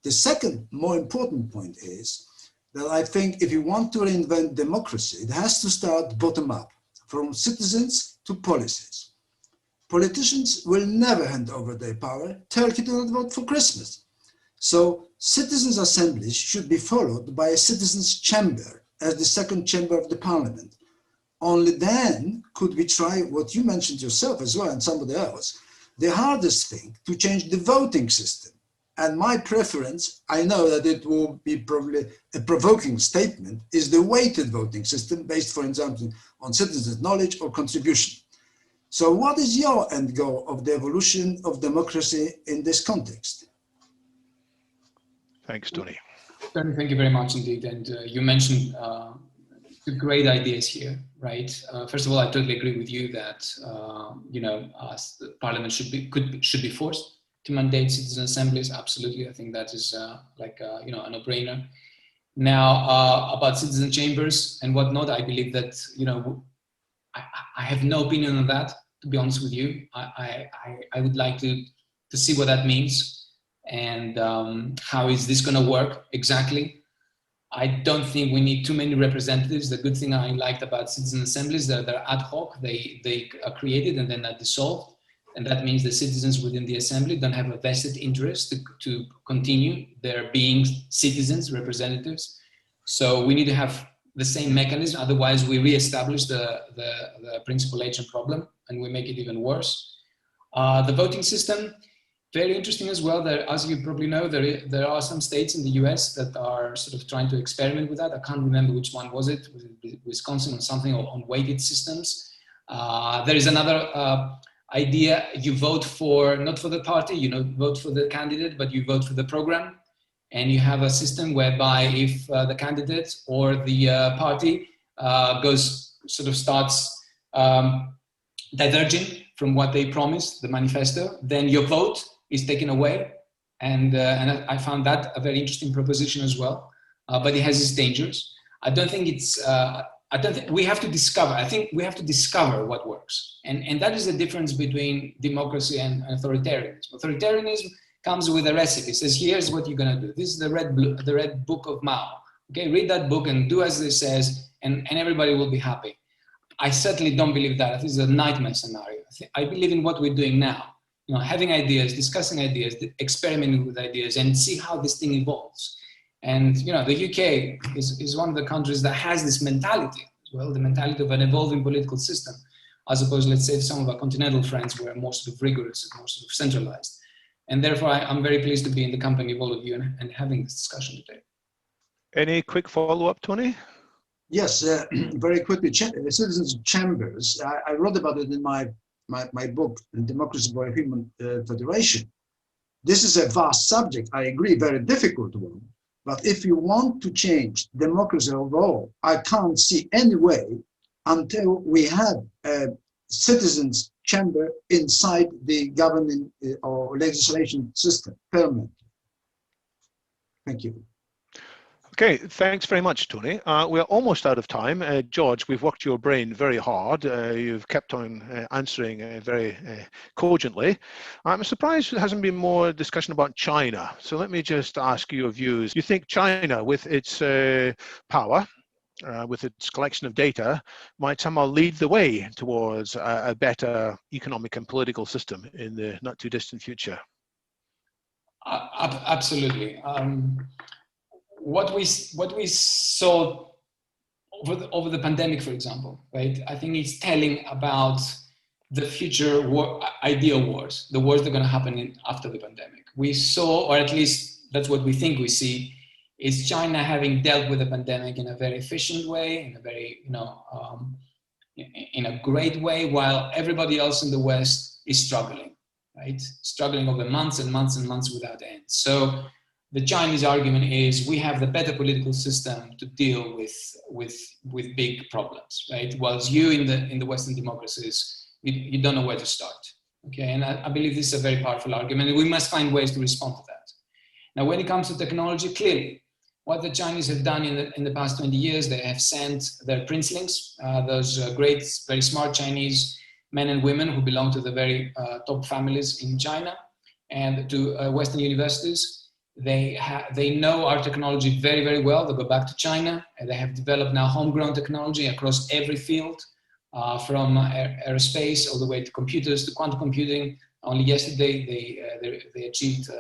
The second, more important point is that I think if you want to reinvent democracy, it has to start bottom up, from citizens to policies. Politicians will never hand over their power. Turkey do not vote for Christmas. So citizens' assemblies should be followed by a citizens' chamber as the second chamber of the parliament. Only then could we try what you mentioned yourself as well, and somebody else, the hardest thing, to change the voting system. And my preference, I know that it will be probably a provoking statement, is the weighted voting system based, for example, on citizens' knowledge or contribution. So what is your end goal of the evolution of democracy in this context? Thanks, Tony. Tony, thank you very much indeed. And you mentioned the great ideas here, right? First of all, I totally agree with you that the Parliament should be forced to mandate citizen assemblies. Absolutely, I think that is a no-brainer. Now, about citizen chambers and whatnot, I believe that I have no opinion on that. To be honest with you, I would like to see what that means and how is this going to work exactly. I don't think we need too many representatives. The good thing I liked about citizen assemblies, they're ad hoc, they are created and then are dissolved. And that means the citizens within the assembly don't have a vested interest to continue their being citizens, representatives. So we need to have the same mechanism, otherwise we re-establish the principal agent problem and we make it even worse. The voting system, very interesting as well. There, as you probably know, there are some states in the US that are sort of trying to experiment with that. I can't remember which one was it Wisconsin or something, on weighted systems. There is another idea, you vote for, not for the party, you don't vote for the candidate, but you vote for the program. And you have a system whereby if the candidate or the party starts diverging from what they promised, the manifesto, then your vote is taken away. And I found that a very interesting proposition as well, but it has its dangers. I don't think we have to discover, I think we have to discover what works. And that is the difference between democracy and authoritarianism. Authoritarianism comes with a recipe, says, here's what you're gonna do. This is the red book of Mao. Okay, read that book and do as it says, and everybody will be happy. I certainly don't believe that. This is a nightmare scenario. I believe in what we're doing now. Having ideas, discussing ideas, experimenting with ideas, and see how this thing evolves. And the UK is one of the countries that has this mentality as well, the mentality of an evolving political system, as opposed, let's say, to some of our continental friends who are more sort of rigorous, more sort of centralized. And therefore, I'm very pleased to be in the company of all of you and having this discussion today. Any quick follow-up, Tony? Yes, very quickly. Citizens' chambers. I wrote about it in my book, Democracy by Human Federation. This is a vast subject. I agree, very difficult one. But if you want to change democracy overall, I can't see any way until we have a citizens' chamber inside the governing or legislation system permanently. Thank you. Okay, thanks very much, Tony. We're almost out of time. George, we've worked your brain very hard. You've kept on answering very cogently. I'm surprised there hasn't been more discussion about China. So let me just ask your views. You think China, with its power, with its collection of data, might somehow lead the way towards a better economic and political system in the not too distant future? Absolutely. What we saw over the pandemic, for example, right? I think it's telling about the future ideal wars, the wars that are going to happen after the pandemic. We saw, or at least that's what we think we see, is China having dealt with the pandemic in a very efficient way, in a very, in a great way, while everybody else in the West is struggling, right? Struggling over months and months and months without end. So the Chinese argument is we have the better political system to deal with big problems, right? Whilst you in the Western democracies, you don't know where to start, okay? And I believe this is a very powerful argument, and we must find ways to respond to that. Now, when it comes to technology, clearly, what the Chinese have done in the past 20 years, they have sent their princelings, those great, very smart Chinese men and women who belong to the very top families in China and to Western universities. They know our technology very, very well. They go back to China, and they have developed now homegrown technology across every field, from aerospace all the way to computers, to quantum computing. Only yesterday, they achieved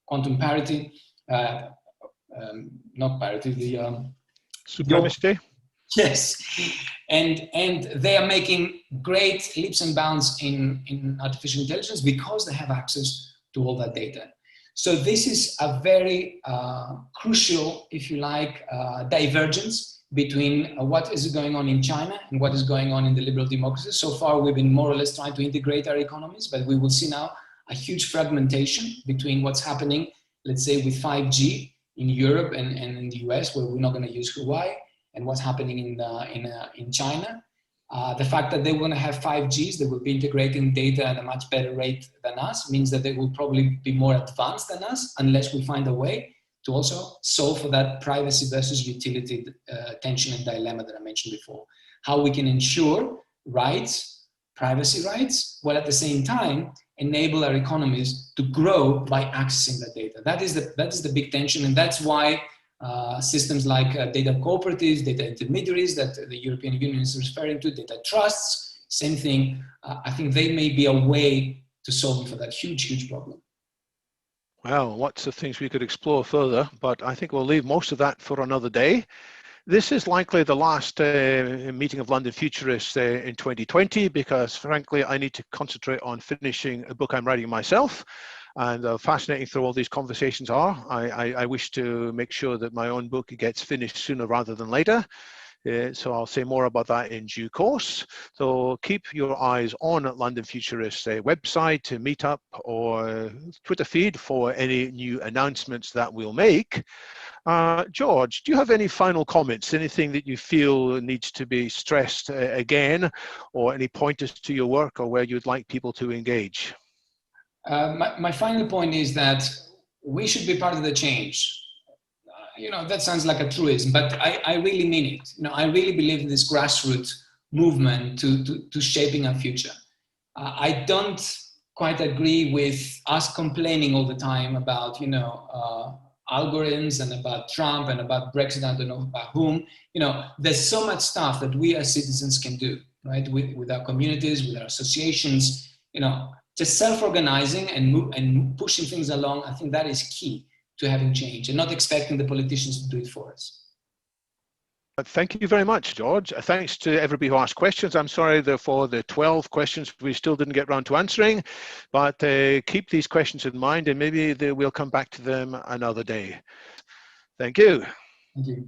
quantum parity, not parity, the supremacy. Yes, and they are making great leaps and bounds in artificial intelligence because they have access to all that data. So this is a very crucial, if you like, divergence between what is going on in China and what is going on in the liberal democracies. So far, we've been more or less trying to integrate our economies, but we will see now a huge fragmentation between what's happening, let's say, with 5G in Europe and in the US, where we're not going to use Huawei, and what's happening in China. The fact that they want to have 5Gs, they will be integrating data at a much better rate than us, means that they will probably be more advanced than us, unless we find a way to also solve for that privacy versus utility tension and dilemma that I mentioned before. How we can ensure rights, privacy rights, while at the same time enable our economies to grow by accessing that data. That is the big tension, and that's why systems like data cooperatives, data intermediaries that the European Union is referring to, data trusts, same thing. I think they may be a way to solve for that huge, huge problem. Well, lots of things we could explore further, but I think we'll leave most of that for another day. This is likely the last meeting of London Futurists in 2020, because frankly, I need to concentrate on finishing a book I'm writing myself. And fascinating though all these conversations are, I wish to make sure that my own book gets finished sooner rather than later. So I'll say more about that in due course. So keep your eyes on London Futurists website, meetup, or Twitter feed for any new announcements that we'll make. George, do you have any final comments? Anything that you feel needs to be stressed again, or any pointers to your work, or where you'd like people to engage? My final point is that we should be part of the change. That sounds like a truism, but I really mean it. I really believe in this grassroots movement to shaping our future. I don't quite agree with us complaining all the time about, algorithms and about Trump and about Brexit, I don't know about whom. There's so much stuff that we as citizens can do, right? With our communities, with our associations, just self-organizing and pushing things along. I think that is key to having change, and not expecting the politicians to do it for us. Thank you very much, George. Thanks to everybody who asked questions. I'm sorry for the 12 questions we still didn't get around to answering, but keep these questions in mind, and maybe we'll come back to them another day. Thank you. Thank you.